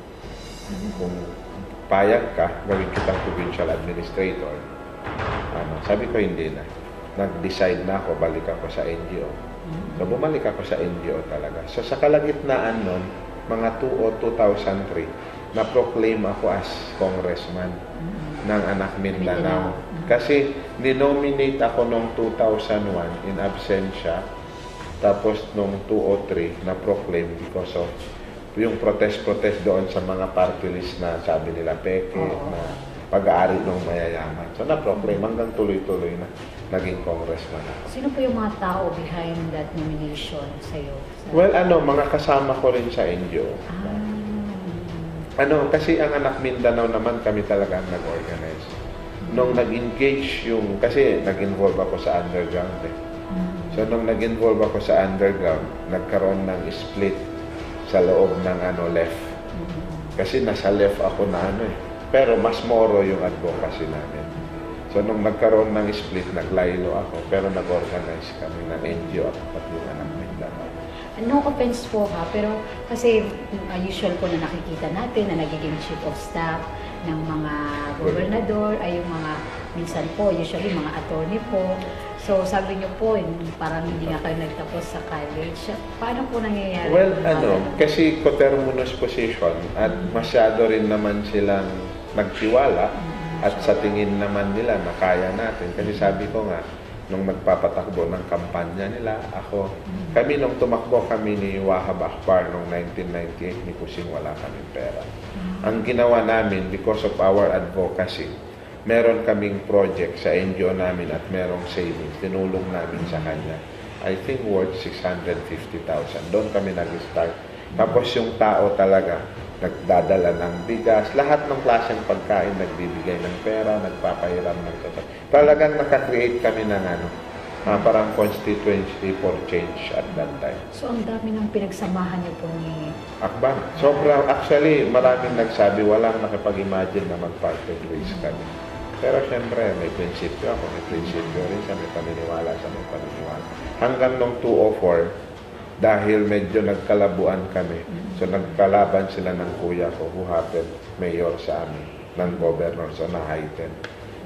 Kung payag ka, gawin kitang provincial administrator. Sabi ko, hindi na. Nag-decide na ako, balik ako sa NGO. So bumalik ako sa NGO talaga. So sa kalagitnaan nun, mga 2003, na-proclaim ako as congressman ng Anak Mindanao. Kasi dinominate ako noong 2001 in absentia. Tapos noong 2003, na-proclaim because of yung protest doon sa mga party list na sabi nila peke, na pag-aari ng mayayaman. So na-proclaim hanggang tuloy-tuloy na naging congressman ako. Sino po yung mga tao behind that nomination sa'yo? Well, mga kasama ko rin sa NGO. Kasi ang Anak Mindanao naman kami talaga ang nag-organize. Nung nag-engage kasi nag-involve ako sa underground So nung nag-involve ako sa underground, nagkaroon ng split sa loob ng left. Kasi nasa left ako na pero mas moro yung advocacy namin. So nung nagkaroon ng split, naglaylo ako, pero nag-organize kami ng NGO at pati yung Anak Mindanao. No offense po ha, pero kasi usual po na nakikita natin na nagiging chief of staff ng mga gobernador ay yung mga, minsan po, usually mga attorney po. So sabi niyo po, parang hindi nga kayo nagtapos sa college. Paano po nangyayari? Well, kasi coterminous position at masyado rin naman silang nagtiwala at sa tingin naman nila na kaya natin. Kasi sabi ko nga, nung magpapatakbo ng kampanya nila, kami nung tumakbo kami ni Wahab Akbar noong 1998, ni Kusing wala kaming pera. Ang ginawa namin, because of our advocacy, meron kaming project sa NGO namin at merong savings, tinulong namin sa kanya. I think worth 650,000. Doon kami nag-start. Tapos yung tao talaga, nagdadala ng bigas, lahat ng klaseng pagkain, nagbibigay ng pera, nagpapahiram ng sasakyan. Talagang nakakreate kami ng parang constituency for change at that time. So ang dami ng pinagsamahan niyo po ni Akbar. Sobrang, actually, maraming nagsabi, walang nakipag-imagine na mag-parted ways kami. Pero syempre, may prinsipyo ako, may prinsipyo rin siya, may paniniwala siya, may paniniwala. Hanggang nung 204, dahil medyo nagkalabuan kami. So nagkalaban sila ng kuya ko who happened mayor sa amin, ng governor. So na-heighten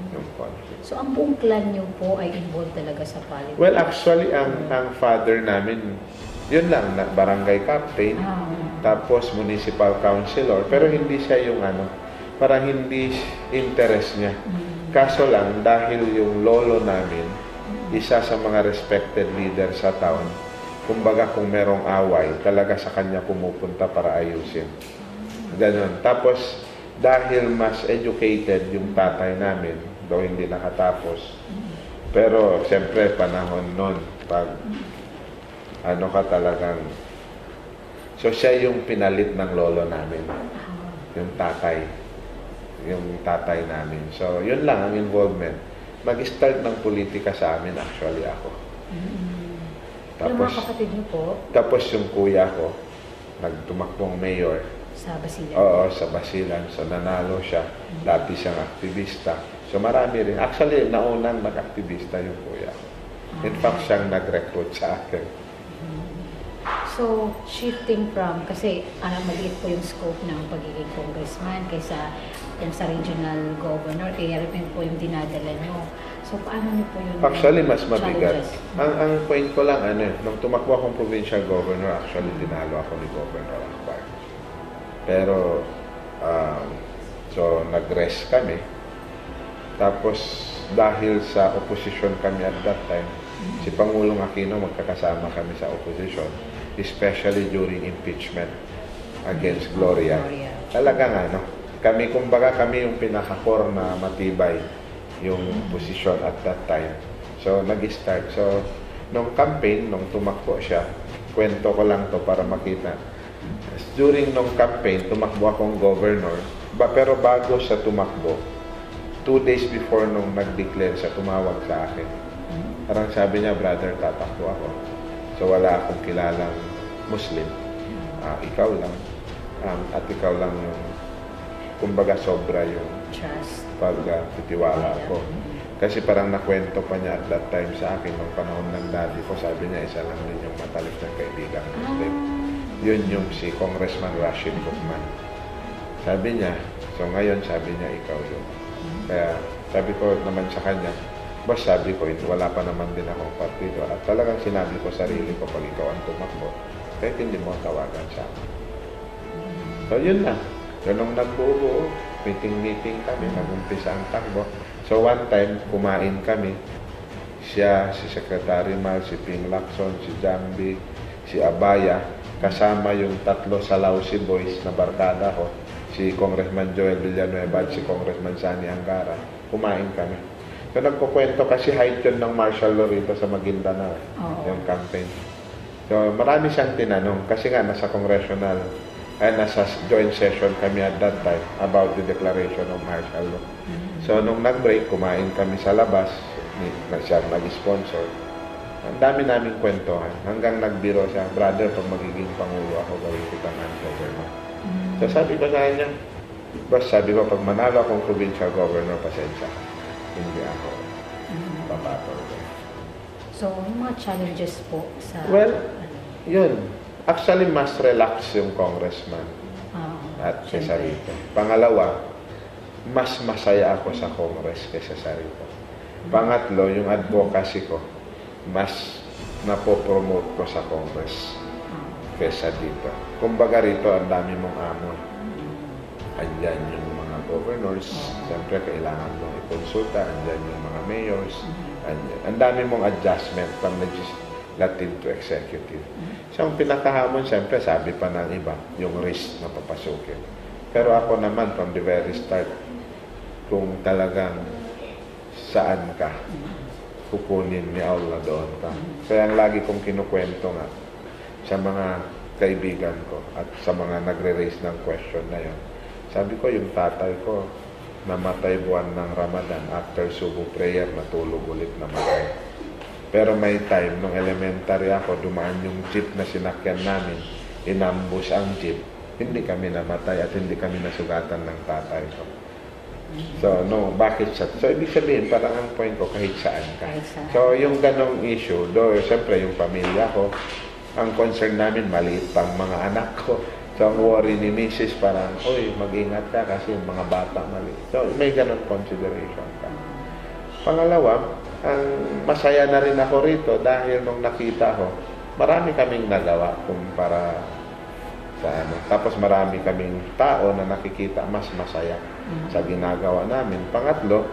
yung conflict. So ang buong clan niyo po ay involved talaga sa politics? Well, actually, ang father namin, yun lang, barangay captain, tapos municipal councilor, pero hindi siya yung parang hindi interest niya. Kaso lang, dahil yung lolo namin, isa sa mga respected leader sa town, kumbaga kung merong away, talaga sa kanya pumupunta para ayusin. Ganon. Tapos, dahil mas educated yung tatay namin, though hindi nakatapos, pero siyempre panahon nun, pag ka talagang, so siya yung pinalit ng lolo namin, yung tatay namin. So, yun lang ang involvement. Mag-start ng politika sa amin, actually ako. Yung mga kapatid niyo po? Tapos yung kuya ko, nagtumakbong mayor. Sa Basilan? Oo, sa Basilan. So nanalo siya. Dati siyang aktivista. So marami rin. Actually, naunang nag-aktivista yung kuya ko. In fact, siyang nag-recruit sa akin. So, shifting from, kasi maliit po yung scope ng pagiging congressman kaysa yung sa regional governor, kaya rin po yung dinadala nyo. So, paano niyo po yun? Actually, mas mabigat. Challenges? Ang point ko lang, nung tumakbo akong provincial governor, actually, tinalo ako ni Governor Akbar. Pero, so, nag-rest kami. Tapos, dahil sa opposition kami at that time, si Pangulong Aquino, magkakasama kami sa opposition, especially during impeachment against Gloria. Talagang kami, kumbaga kami yung pinaka-core na matibay yung posisyon at that time. So, nag-start. So, nung campaign, nung tumakbo siya, kwento ko lang to para makita. During nung campaign, tumakbo akong governor, pero bago siya tumakbo, 2 days before nung nag-declare siya, tumawag sa akin. Parang sabi niya, brother, tatakbo ako. So, wala akong kilalang Muslim. Ikaw lang. At ikaw lang yung, kumbaga, sobra yung trust, pagtitiwala ko. Kasi parang nakwento pa niya at that time sa akin, nung panahon ng daddy ko, sabi niya, isa lang din yung matalik na kaibigan Muslim. Yun yung si Congressman Rashid Bukman. Sabi niya, so ngayon sabi niya, ikaw yun. Kaya sabi ko naman sa kanya, boss, sabi ko, wala pa naman din akong partido. At talagang sinabi ko sarili ko, pag ikaw ang tumakbo, kahit hindi mo tawagan sa akin. So yun na. So nung nagbuo, meeting kami, nag-umpisa ang takbo. So one time, kumain kami. Siya, si Secretary Mal, si Ping Lacson, si Jambi, si Abaya, kasama yung 3 Salausi boys na barkada ko, si Congressman Joel Villanueva at si Congressman Sani Angara. Kumain kami. So nagkukwento kasi height yun ng martial law rito sa Maguindanao, yung campaign. So marami siyang tinanong kasi nga nasa congressional, nasa joint session kami at that time about the declaration of martial law. So nung nag-break, kumain kami sa labas, siya nag-sponsor. Ang dami naming kwentuhan. Hanggang nagbiro siya, brother, pag magiging Pangulo ako, gawin kitang governor. So sabi ko sa kanya, boss, sabi ko, pag manalo akong provincial governor, pasensya ka. Hindi ako papatol. So, yung mga challenges po sa... Well, yun. Actually, mas relax yung congressman at kaysa Siyempre. rito. Pangalawa, mas masaya ako sa Congress kaysa sa rito. Pangatlo, yung advocacy ko, mas napopromote ko sa Congress kaysa dito. Kumbaga rito, ang dami mong amo. Andyan yung mga governors, siyempre kailangan mong ikonsulta, andyan yung mga mayors, andyan. Ang dami mong adjustment from legislative to executive. So, ang pinakahamon, siyempre, sabi pa ng iba, yung risk na papasukin. Pero ako naman, from the very start, kung talagang saan ka, kukunin ni Allah doon ka. Kaya ang lagi kong kinukwento nga sa mga kaibigan ko at sa mga nagre-raise ng question na yun. Sabi ko, yung tatay ko, namatay buwan ng Ramadan, after subo prayer, natulog ulit namatay. Pero may time, nung elementary ako, dumaan yung jeep na sinakyan namin, inambus ang jeep, hindi kami namatay at hindi kami nasugatan ng tatay ko. So, no, bakit siya? So, ibig sabihin, parang ang point ko, kahit saan ka. So, yung ganong issue, do, siyempre, yung pamilya ko, ang concern namin, maliit pang mga anak ko. So, ang worry ni Mrs. parang, uy, mag-ingat ka kasi yung mga bata maliit. So, may ganon consideration ka. Pangalawa, ang masaya na rin ako rito dahil nung nakita ko, marami kaming nagawa kumpara sa ano. Tapos marami kaming tao na nakikita mas masaya sa ginagawa namin. Pangatlo,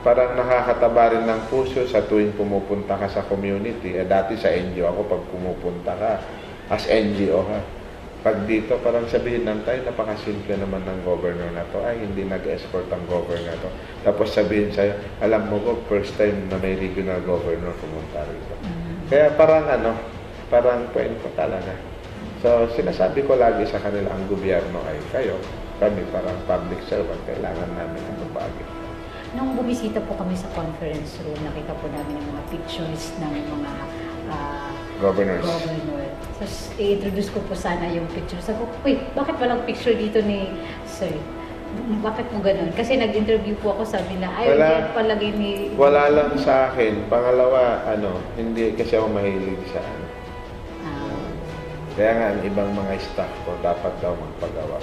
parang nakakataba rin ng puso sa tuwing pumupunta ka sa community. Dati sa NGO ako, pag pumupunta ka, as NGO ha. Pag dito, parang sabihin ng tayo, napakasimple naman ng governor na to. Ay, hindi nag-escort ang governor na to. Tapos sabihin sa'yo, alam mo ko, first time na may regional governor pumunta rito. Kaya parang parang point ko talaga. So, sinasabi ko lagi sa kanila, ang gobyerno ay kayo. Kami parang public servant, kailangan namin ang babagi. Nung bumisita po kami sa conference room, nakita po namin yung mga pictures ng mga Governors. governor. So, i-introduce ko po sana yung picture. Sabi ko, wait, bakit walang picture dito ni Sir? Bakit mo ganun? Kasi nag-interview po ako, sabi na, ay, Wala. hindi palagay ni... Wala lang sa akin. Pangalawa, hindi kasi ako mahilig sa Kaya nga, ang ibang mga staff ko, dapat daw magpagawa.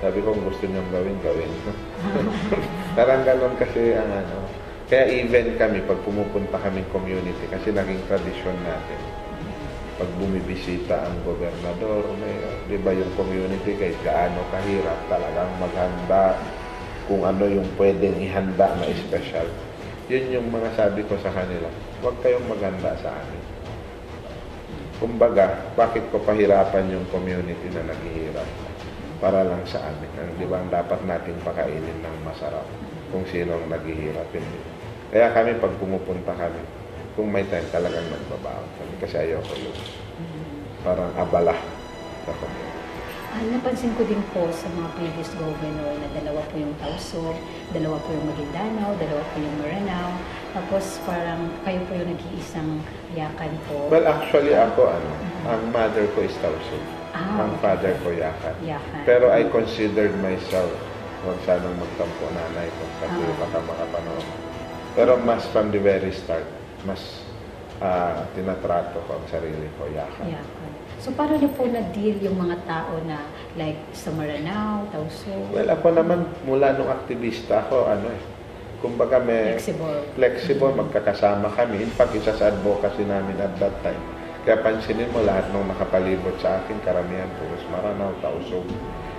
Sabi ko, kung gusto niyong gawin, gawin. Parang ganun kasi ang Kaya even kami, pag pumupunta kaming community, kasi naging tradisyon natin, pag bumibisita ang gobernador, di ba yung community, kahit gaano kahirap talagang maghanda kung ano yung pwedeng ihanda na special. Yun yung mga sabi ko sa kanila, huwag kayong maghanda sa amin. Kumbaga, bakit ko pahirapan yung community na naghihirap? Para lang sa amin. Di ba dapat nating pakainin ng masarap kung sino ang naghihirap? Hindi. Kaya kami, pag pumupunta kami, kung may time talagang nagbabaon kami kasi ayoko yun. Parang abala sa community. Napansin ko din po sa mga previous governor na dalawa po yung Tausog, dalawa po yung Maguindanao, dalawa po yung Maranao, tapos parang kayo po yung nag-iisang yakan po. Well, actually ako, ang mother ko is Tausog. Ang father ko Yakan. Pero I considered myself, huwag sanang magtampo nanay ko kasi baka makapanahon. Pero mas from the very start, mas tinatrato ko ang sarili ko, Yakan. So, paano niyo po na-deal yung mga tao na like sa Maranao, Tausog? Well, ako naman, mula nung aktivista ako, kumbaga may flexible, magkakasama kami. In fact, isa sa advocacy namin at that time. Kaya pansinin mo lahat nung nakapalibot sa akin, karamihan puros Maranao, Tausog.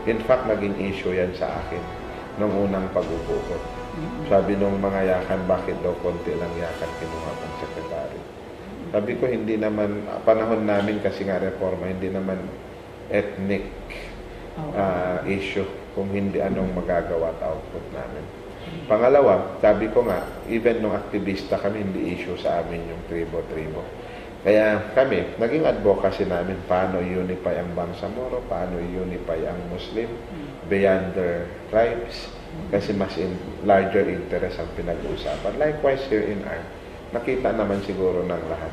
In fact, naging issue yan sa akin nung unang pag-upo ko. Sabi nung mga Yakan, bakit daw konti lang Yakan kinuha kong sekretary? Sabi ko, hindi naman, panahon namin kasi nga reforma, hindi naman ethnic issue kung hindi anong magagawa at output namin. Pangalawa, sabi ko nga, even nung aktivista kami, hindi issue sa amin yung tribo-tribo. Kaya kami, naging advocacy namin paano unify ang Bangsamoro, paano unify ang Muslim beyond their tribes, kasi mas larger interest ang pinag-uusapan. Likewise here in ARM, nakita naman siguro ng lahat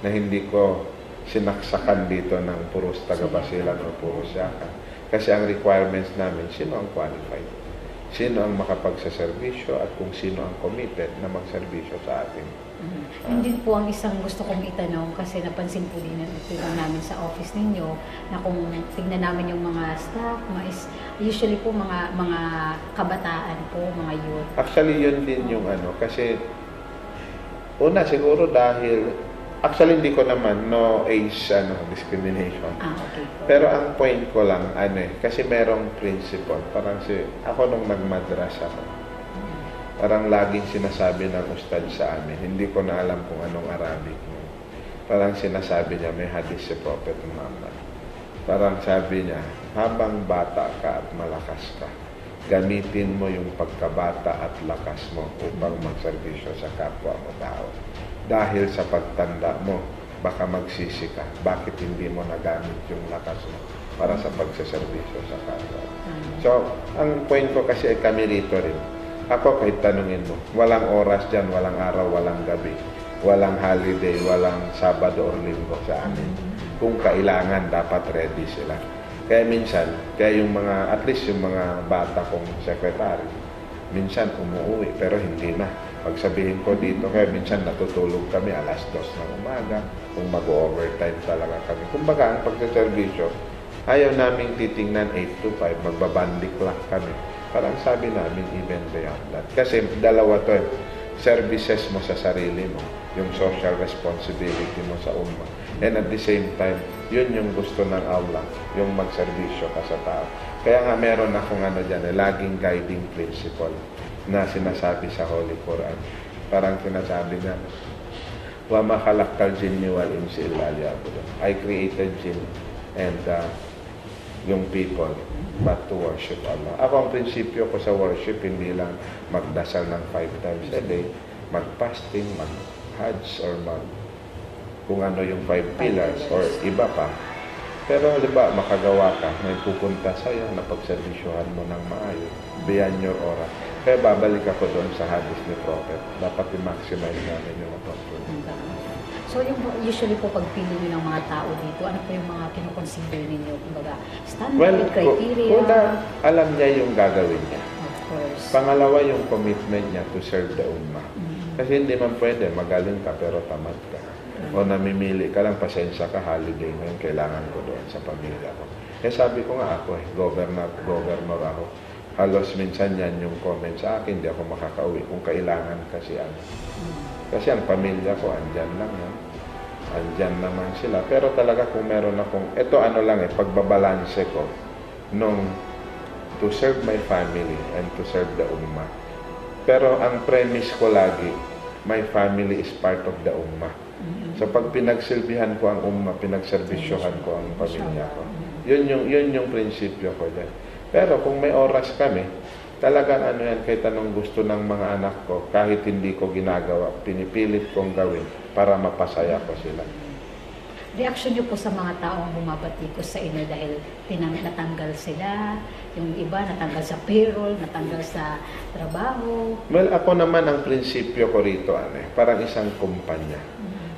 na hindi ko sinaksakan dito ng puros taga-Basilan o puros Yakan. Kasi ang requirements namin, sino ang qualified? Sino ang makapagsaservisyo at kung sino ang committed na magserbisyo sa ating Yun din po ang isang gusto kong itanong kasi napansin po din ito lang namin sa office ninyo na kung tignan namin yung mga staff, usually po mga kabataan po, mga youth. Actually, yun din yung kasi una siguro dahil actually hindi ko naman no age discrimination. Okay po. Pero ang point ko lang kasi merong principle, parang ako nung nagmadras ako. Parang laging sinasabi ng ustad sa amin, hindi ko na alam kung anong Arabic. Parang sinasabi niya, may hadith si Prophet Muhammad. Parang sabi niya, habang bata ka at malakas ka, gamitin mo yung pagkabata at lakas mo upang magserbisyo sa kapwa mo tao. Dahil sa pagtanda mo, baka magsisi ka. Bakit hindi mo nagamit yung lakas mo para sa pagseserbisyo sa kapwa? So, ang point ko kasi kami rito rin. Ako, kahit tanungin mo, walang oras dyan, walang araw, walang gabi, walang holiday, walang Sabado or Linggo sa amin. Kung kailangan, dapat ready sila. Kaya minsan, yung mga, at least yung mga bata kong secretary, minsan umuwi, pero hindi na. Pagsabihin ko dito, kaya minsan natutulog kami 2:00 ng umaga, kung mag-overtime talaga kami. Kumbaga, ang pagsaservisyo, ayaw naming titingnan 8 to 5, magbabandik lang kami. Parang sabi namin, even beyond that. Kasi dalawa to, services mo sa sarili mo, yung social responsibility mo sa umma. And at the same time, yun yung gusto ng Allah, yung magserbisyo ka sa tao. Kaya nga meron akong laging guiding principle na sinasabi sa Holy Quran. Parang sinasabi niya, wa ma khalaqtal jinni wal insi illa liya'budun. I created jinn and yung people but to worship Allah. Ako ang prinsipyo ko sa worship, hindi lang magdasal ng 5 times a day, mag-fasting, mag-hajj, or kung ano yung 5 pillars, or iba pa. Pero halimbawa, makagawa ka, may pupunta sa'yo na pagservisyohan mo ng maayos, beyond your oras. Kaya babalik ako doon sa hadith ni Prophet. Dapat i-maximize namin yung opportunity. So, yung usually po pagpili nyo ng mga tao dito, ano po yung mga kinukonsider ninyo? Kumbaga, standard, criteria? Una, alam niya yung gagawin niya. Of course. Pangalawa, yung commitment niya to serve the ummah. Kasi hindi man pwede, magaling ka pero tamad ka. O namimili ka lang, pasensya ka, holiday ngayon, kailangan ko doon sa pamilya ko. Eh sabi ko nga ako, governor ako. Halos minsan yan yung comment sa akin, hindi ako makakauwi kung kailangan kasi Kasi ang pamilya ko, andyan lang yan. Andyan naman sila. Pero talaga kung meron akong, pagbabalanse ko nung to serve my family and to serve the ummah. Pero ang premise ko lagi, my family is part of the ummah. So pag pinagsilbihan ko ang ummah, pinagserbisyohan ko ang pamilya ko. Yun yung prinsipyo ko dyan. Pero kung may oras kami, talagang kahit anong gusto ng mga anak ko, kahit hindi ko ginagawa, pinipilit kong gawin para mapasaya ko sila. Reaction niyo po sa mga taong bumabatikos sa inyo dahil natanggal sila, yung iba natanggal sa payroll, natanggal sa trabaho? Well, ako naman ang prinsipyo ko rito, parang isang kumpanya.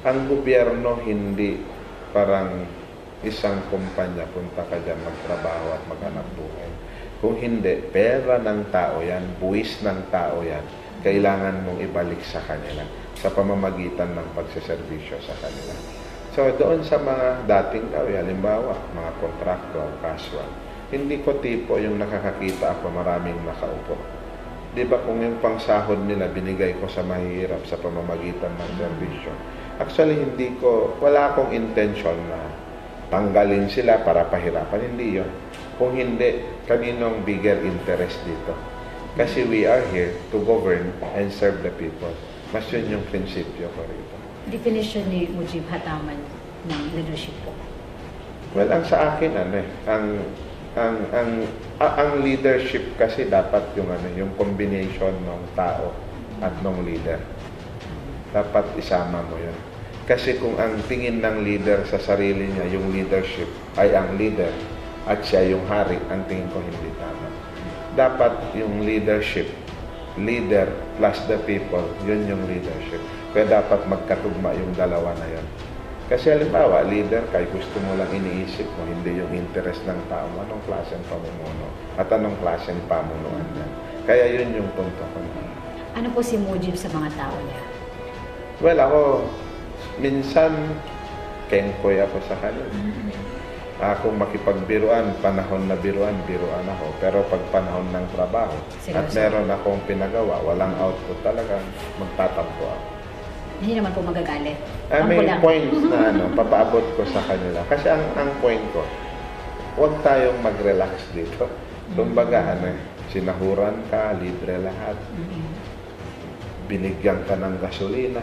Ang gobyerno hindi parang isang kumpanya, punta ka dyan magtrabaho at maghanap buhay. Kung hindi, pera ng tao yan, buwis ng tao yan, kailangan mong ibalik sa kanila sa pamamagitan ng pagseservisyo sa kanila. So, doon sa mga dating tao, halimbawa, mga contractual, casual, hindi ko tipo yung nakakakita ako maraming nakaupo. Di ba kung yung pangsahod nila binigay ko sa mahihirap sa pamamagitan ng serbisyo? Actually, wala akong intention na tanggalin sila para pahirapan. Hindi yun. Kung hindi, kaninong bigger interest dito? Kasi we are here to govern and serve the people. Mas yun yung prinsipyo ko rito. Definition ni Mujib Hataman ng leadership po? Well, ang sa akin, ang leadership kasi dapat yung combination ng tao at ng leader. Dapat isama mo yun. Kasi kung ang tingin ng leader sa sarili niya, yung leadership ay ang leader, at siya yung hari, ang tingin ko hindi tama. Dapat yung leadership, leader plus the people, yun yung leadership. Kaya dapat magkatugma yung dalawa na yun. Kasi halimbawa, leader, kay gusto mo lang iniisip mo, hindi yung interest ng tao, anong klaseng pamumuno at anong klaseng pamunuan niya. Kaya yun yung punto ko. Ano po si Mujib sa mga tao niya? Well, ako, minsan, kengkoy ako sa kanila. Kung makipagbiruan, panahon na biruan ako. Pero pag panahon ng trabaho, at Seryoso. meron akong pinagawa, walang output talaga, magtatampo ako. Hindi naman po magagalit. May Tampo lang. points na papaabot ko sa kanila. Kasi ang point ko, huwag tayong mag-relax dito. Kumbaga, sinahuran ka, libre lahat. Binigyan ka ng gasolina.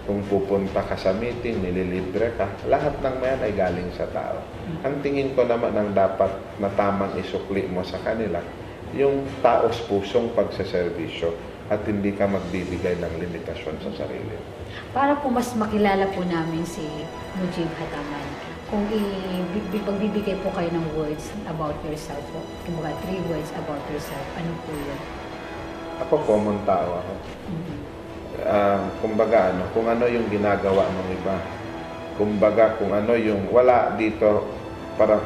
Kung pupunta ka sa meeting, nililibre ka. Lahat ng mayan ay galing sa tao. Ang tingin ko naman ang dapat na tamang isukli mo sa kanila, yung taos pusong pagsaservisyo at hindi ka magbibigay ng limitasyon sa sarili. Para po mas makilala po namin si Mujib Hataman, kung pagbibigay po kayo ng words about yourself po, kumbaga 3 words about yourself, ano po yun? Ako, common tao ako. Kumbaga, kung ano yung ginagawa ng iba. Kumbaga, kung ano yung wala dito, para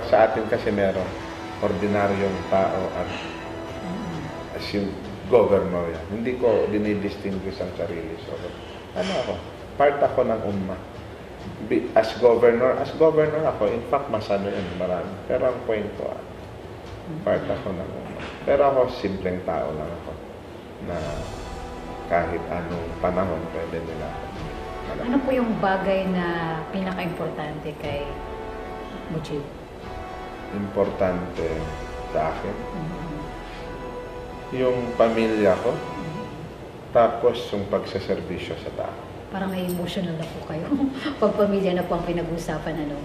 sa atin kasi meron ordinaryong tao at as yung governor yan. Hindi ko dinidistinguish ang sarili. So, ako? Part ako ng umma. As governor ako. In fact, masano yan, marami. Pero ang point ko, part ako ng umma. Pero ako, simpleng tao lang ako. Na kahit anong panahon, pwede nila ako. Ano po yung bagay na pinaka-importante kay Mujib? Importante sa akin. Yung pamilya ko. Tapos yung pagsaservisyo sa tao. Parang may emotional na po kayo. Pag pamilya na po ang pinag-usapan, ano?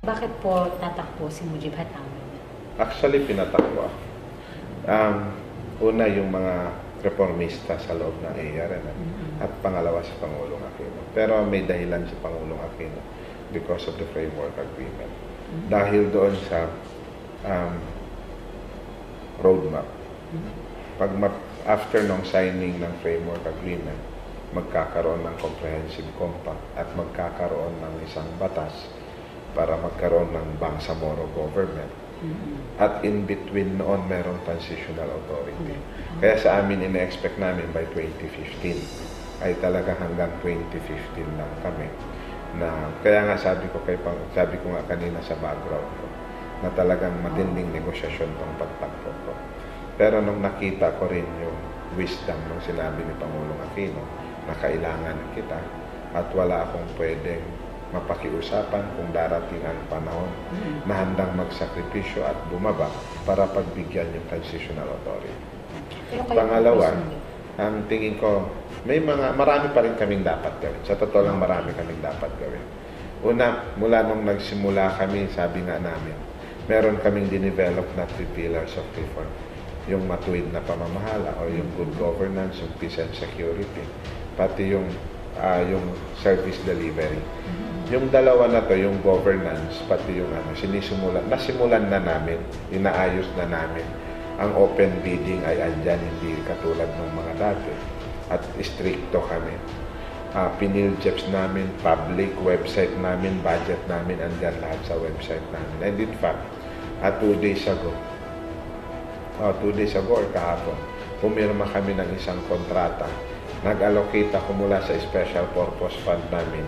Bakit po tatakbo si Mujib Hataman? Actually, pinatakbo ako. Una, yung mga reformista sa loob ng ARN at pangalawa si Pangulong Aquino. Pero may dahilan si Pangulong Aquino because of the framework agreement. Dahil doon sa roadmap. After nung signing ng framework agreement, magkakaroon ng comprehensive compact at magkakaroon ng isang batas para magkaroon ng Bangsamoro government. At in between noon, merong transitional authority. Kaya sa amin, ina-expect namin by 2015 ay talaga hanggang 2015 lang kami. Kaya nga sabi ko nga kanina sa background ko, na talagang matinding negosyasyon tong pagtakbo ko. Pero nung nakita ko rin yung wisdom nung sinabi ni Pangulong Aquino na kailangan kita at wala akong pwedeng mapakiusapan kung darating ang panahon na handang magsakripisyo at bumaba para pagbigyan yung transitional authority. Pangalawa, ang tingin ko, marami pa rin kaming dapat gawin. Sa totoo lang, marami kaming dapat gawin. Una, mula nung nagsimula kami, sabi nga namin, meron kaming dinevelop na 3 pillars of reform. Yung matuwid na pamamahala o yung good governance, yung peace and security, pati yung service delivery. Yung dalawa na to, yung governance, pati yung nasimulan na namin, inaayos na namin. Ang open bidding ay andyan, hindi katulad ng mga dati. At stricto kami. Piniljeps namin, public website namin, budget namin, andyan lahat sa website namin. And in fact, 2 days ago or kahapon, pumirma kami ng isang kontrata. Nag-allocate ako mula sa special purpose fund namin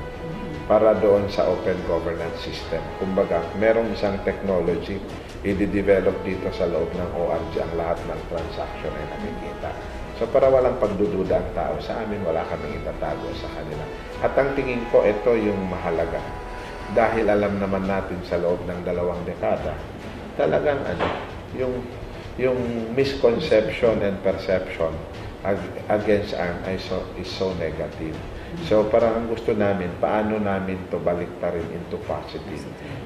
para doon sa open governance system. Kumbaga, merong isang technology, i-develop dito sa loob ng ORG ang lahat ng transaction ay nakikita. So, para walang pagdududa ang tao sa amin, wala kaming itatago sa kanila. At ang tingin ko, ito yung mahalaga. Dahil alam naman natin sa loob ng 2 dekada, talagang yung misconception and perception against ARM is so negative. So parang ang gusto namin, paano namin to baliktarin into positive,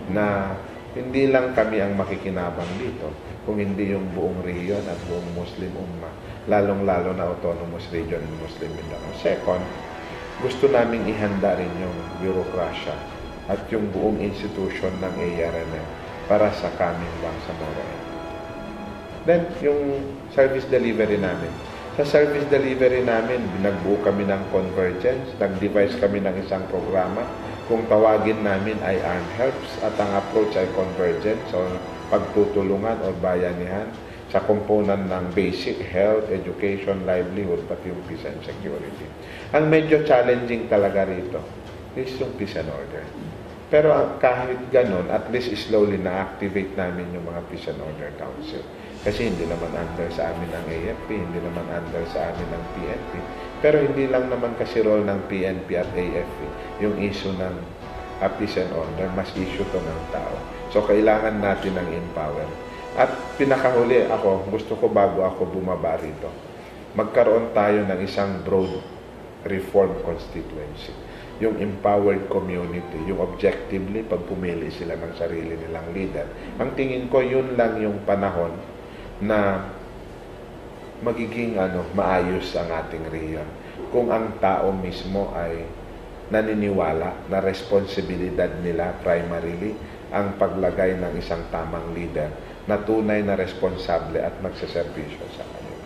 na hindi lang kami ang makikinabang dito, kung hindi yung buong rehiyon at buong Muslim Ummah, lalong-lalo na Autonomous Region and Muslim Mindanao. Second, gusto namin ihanda rin yung bureaucracia at yung buong institution ng ARNM para sa kaming Bangsamoro. Then, yung service delivery namin. Sa service delivery namin, nagbuo kami ng convergence, nag-devise kami ng isang programa. Kung tawagin namin ay ARM Helps at ang approach ay convergence o pagtutulungan o bayanihan. sa component ng basic health, education, livelihood, pati yung peace and security. Ang medyo challenging talaga rito is yung peace and order. Pero kahit ganun, at least slowly na-activate namin yung mga Peace and Order Council. Kasi hindi naman under sa amin ng AFP, hindi naman under sa amin ng PNP. Pero hindi lang naman kasi role ng PNP at AFP yung issue ng peace and order, mas issue to ng tao. So, kailangan natin ng empower. At pinakahuli ako, gusto ko bago ako bumaba rito, magkaroon tayo ng isang broad reform constituency. Yung empowered community, yung objectively, pag pumili sila ng sarili nilang leader. Ang tingin ko, yun lang yung panahon na magiging maayos ang ating riyon. Kung ang tao mismo ay naniniwala na responsibilidad nila primarily ang paglagay ng isang tamang leader na tunay na responsable at nagseservisyo sa kanila.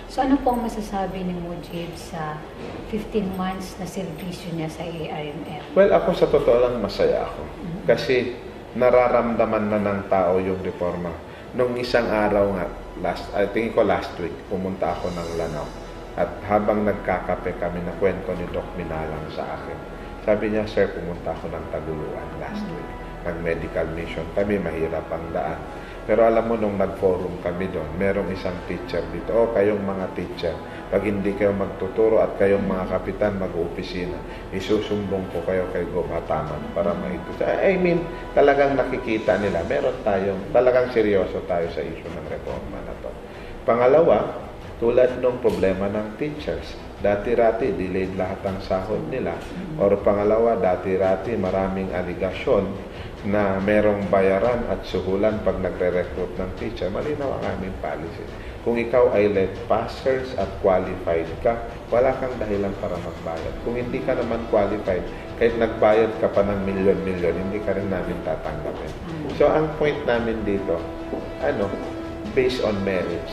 So ano po ang masasabi ni Mujib sa 15 months na servisyo niya sa ARMM? Well, ako sa totoo lang masaya ako. Kasi nararamdaman na ng tao yung reforma. Nung isang araw nga, I think last week, pumunta ako ng Lanao. At habang nagkakape kami, na kwento ni Doc Minalang sa akin. Sabi niya, sir, pumunta ako ng Taguluan last week. Nag-medical mission kami, mahirap ang daan. Pero alam mo, nung nag-forum kami doon, merong isang teacher dito. Kayong mga teacher, pag hindi kayo magtuturo at kayong mga kapitan mag-opisina, isusumbong ko kayo kay Gumataman para maituturo. I mean, talagang nakikita nila, meron tayong, talagang seryoso tayo sa issue ng reforma na to. Pangalawa, tulad ng problema ng teachers, dati-rati, delayed lahat ang sahod nila. Or pangalawa, dati-rati, maraming aligasyon na merong bayaran at suhulan pag nagre-recruit ng teacher. Malinaw ang aming policy. Kung ikaw ay let passers at qualified ka, wala kang dahilan para magbayad. Kung hindi ka naman qualified, kahit nagbayad ka pa ng milyon-milyon, hindi ka rin namin tatanggapin. So, ang point namin dito, based on merits.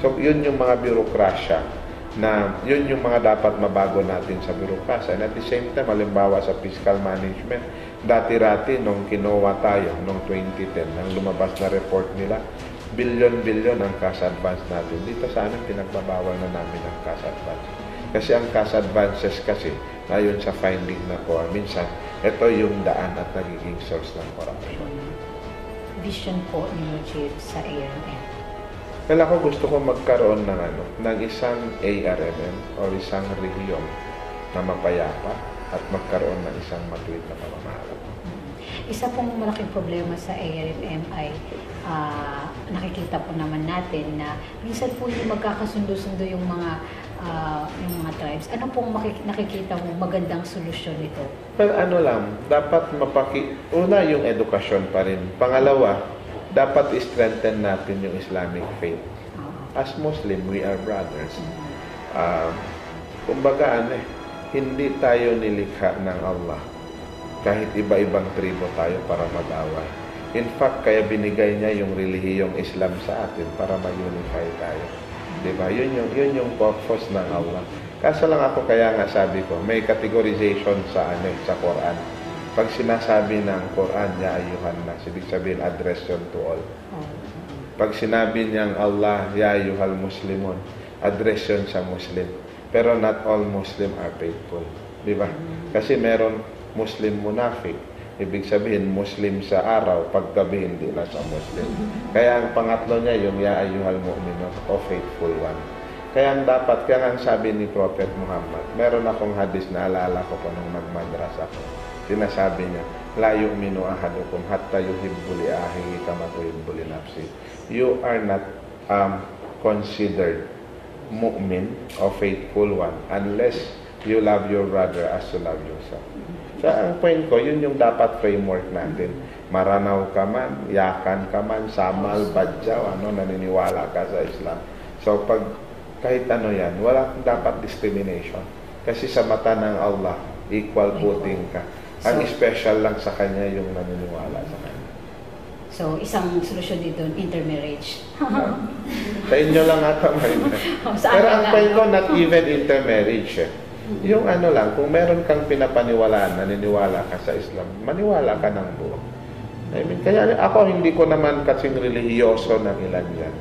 So, yun yung mga bürokrasya na yun yung mga dapat mabago natin sa bürokrasya. And at the same time, halimbawa sa fiscal management, dati-rati nung kinuha tayo, nung 2010, nang lumabas na report nila, bilyon-bilyon ang cash advance natin. Dito sa amin, pinagbabawal na namin ang cash advance. Kasi ang cash advances kasi, ayon sa finding na po, minsan, ito yung daan at nagiging source ng corruption. Vision po ni Mujib sa ARMM. Kaya ako gusto ko magkaroon ng isang ARMM o isang rehiyon na mapayapa at magkaroon ng isang matuwid na pamamahala. Isa pong malaking problema sa ARMM ay nakikita po naman natin na minsan po hindi magkakasundo-sundo yung mga tribes. Ano pong nakikita mo magandang solusyon nito? Pero dapat una yung edukasyon pa rin. Pangalawa, dapat i-strengthen natin yung Islamic faith. As Muslim, we are brothers. Kumbaga, hindi tayo nilikha ng Allah. Kahit iba-ibang tribo tayo para mag-away. In fact, kaya binigay niya yung relihiyong Islam sa atin para mag-unify tayo. Diba? Yun yung purpose ng Allah. Kaso lang ako, kaya nga sabi ko, may categorization sa Quran. Pag sinasabi ng Quran, ya ayuhan nas, ibig sabihin address yun to all. Pag sinabi niyang Allah, ya ayuhal muslimun, address yun sa Muslim. Pero not all Muslim are faithful. Di ba? Kasi meron Muslim munafik. Ibig sabihin, Muslim sa araw, paggabi hindi na sa Muslim. Kaya ang pangatlo niya, yung ya ayuhal mu'minun, o faithful one. Kaya ang sabi ni Prophet Muhammad, meron akong hadis na alala ko pa nung nagmadrasa ko. Sinasabi niya, la yu'minu ahadukum hatta yuhibbu li akhihi kama tuhibbu li nafsi. You are not considered mu'min or faithful one unless you love your brother as you love yourself. So, ang point ko, yun yung dapat framework natin. Maranaw ka man, yakan ka man, samal, badyaw, naniniwala ka sa Islam. So, kahit yan, wala dapat discrimination. Kasi sa mata ng Allah, equal footing ka. Ang special lang sa kanya yung naniniwala sa kanya. So, isang solusyon dito, intermarriage. Sa inyo lang ata may. Pero ang point ko, not even intermarriage. Yung lang, kung meron kang pinapaniwalaan, naniniwala ka sa Islam, maniwala ka ng buo. I mean, kaya ako hindi ko naman kasing relihiyoso ng ilan yan.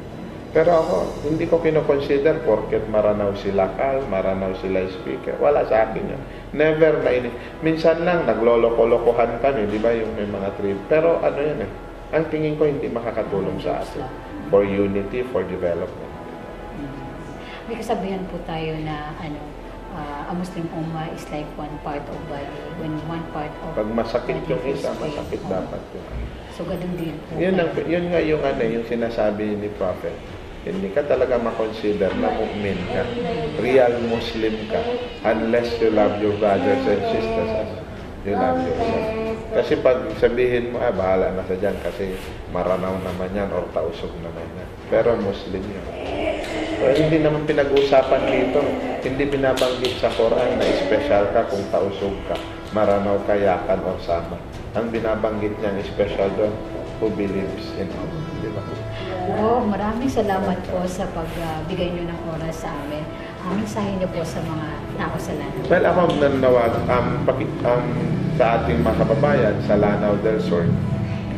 Pero ako, hindi ko kinoconsider porket maranaw sila Kal, maranaw sila speaker. Wala sa akin yan. Never na ini. Minsan lang, nagloloko-lokohan kami, di ba, yung may mga trip. Pero ano yan eh, ang tingin ko hindi makakatulong sa atin. For unity, for development. May kasabihan po tayo na a Muslim Ummah is like one part of body. When one part of Pag masakit body yung isa, feels pain, masakit dapat yun. So, ganun din po. Yun nga yung yung sinasabi ni Prophet. Hindi ka talaga makonsider na mu'min ka. Real Muslim ka. Unless you love your brothers and sisters as you love yourself. Kasi pag sabihin mo, bahala na sa dyan kasi maranaw naman yan or tausog naman yan. Pero Muslim yun. So, hindi naman pinag-usapan dito. Hindi binabanggit sa Quran na special ka kung tausog ka, maranaw ka, yakan o sama. Ang binabanggit niya special doon, who believes in Allah. Di ba? Maraming salamat po sa pagbigay niyo ng oras sa amin. Mensahe niyo po sa mga tao sa Lanao. Well, ako nanawag sa ating mga kababayan sa Lanao del Sur,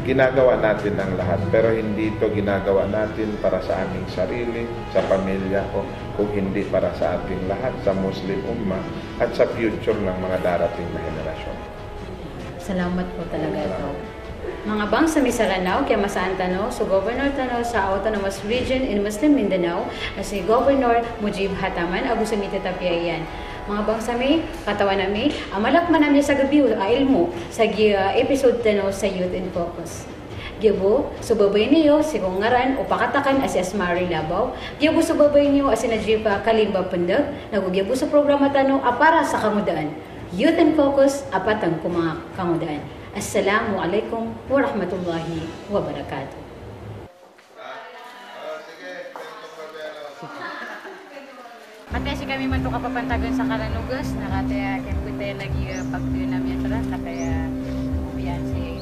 ginagawa natin ang lahat. Pero hindi ito ginagawa natin para sa aming sarili, sa pamilya ko, kung hindi para sa ating lahat, sa Muslim Ummah, at sa future ng mga darating na henerasyon. Salamat po talaga ito. Mga bangsa sa Lanao, kaya masaan Tano, so Governor Tano sa Autonomous Region in Muslim Mindanao, si Governor Mujib Hataman, agusumite tapiayan. Mga bangsa may, katawan nami, amalakman namin sa gabi, ilmo, sa episode Tano sa Youth in Focus. Gibo, subabay niyo si kung ngaran o pakatakan as Asmari Labaw. Gibo, subabay niyo as Najipa Kalimba Pundag. Nagugibo sa programa Tano, para sa kamudaan. Youth in Focus, apatang mga kamudaan. Assalamualaikum warahmatullahi wabarakatuh. Matesi kami man to kapapantagan sa Kalanugas, nakataya kaya pagtuyo namin ito kaya ubiyan si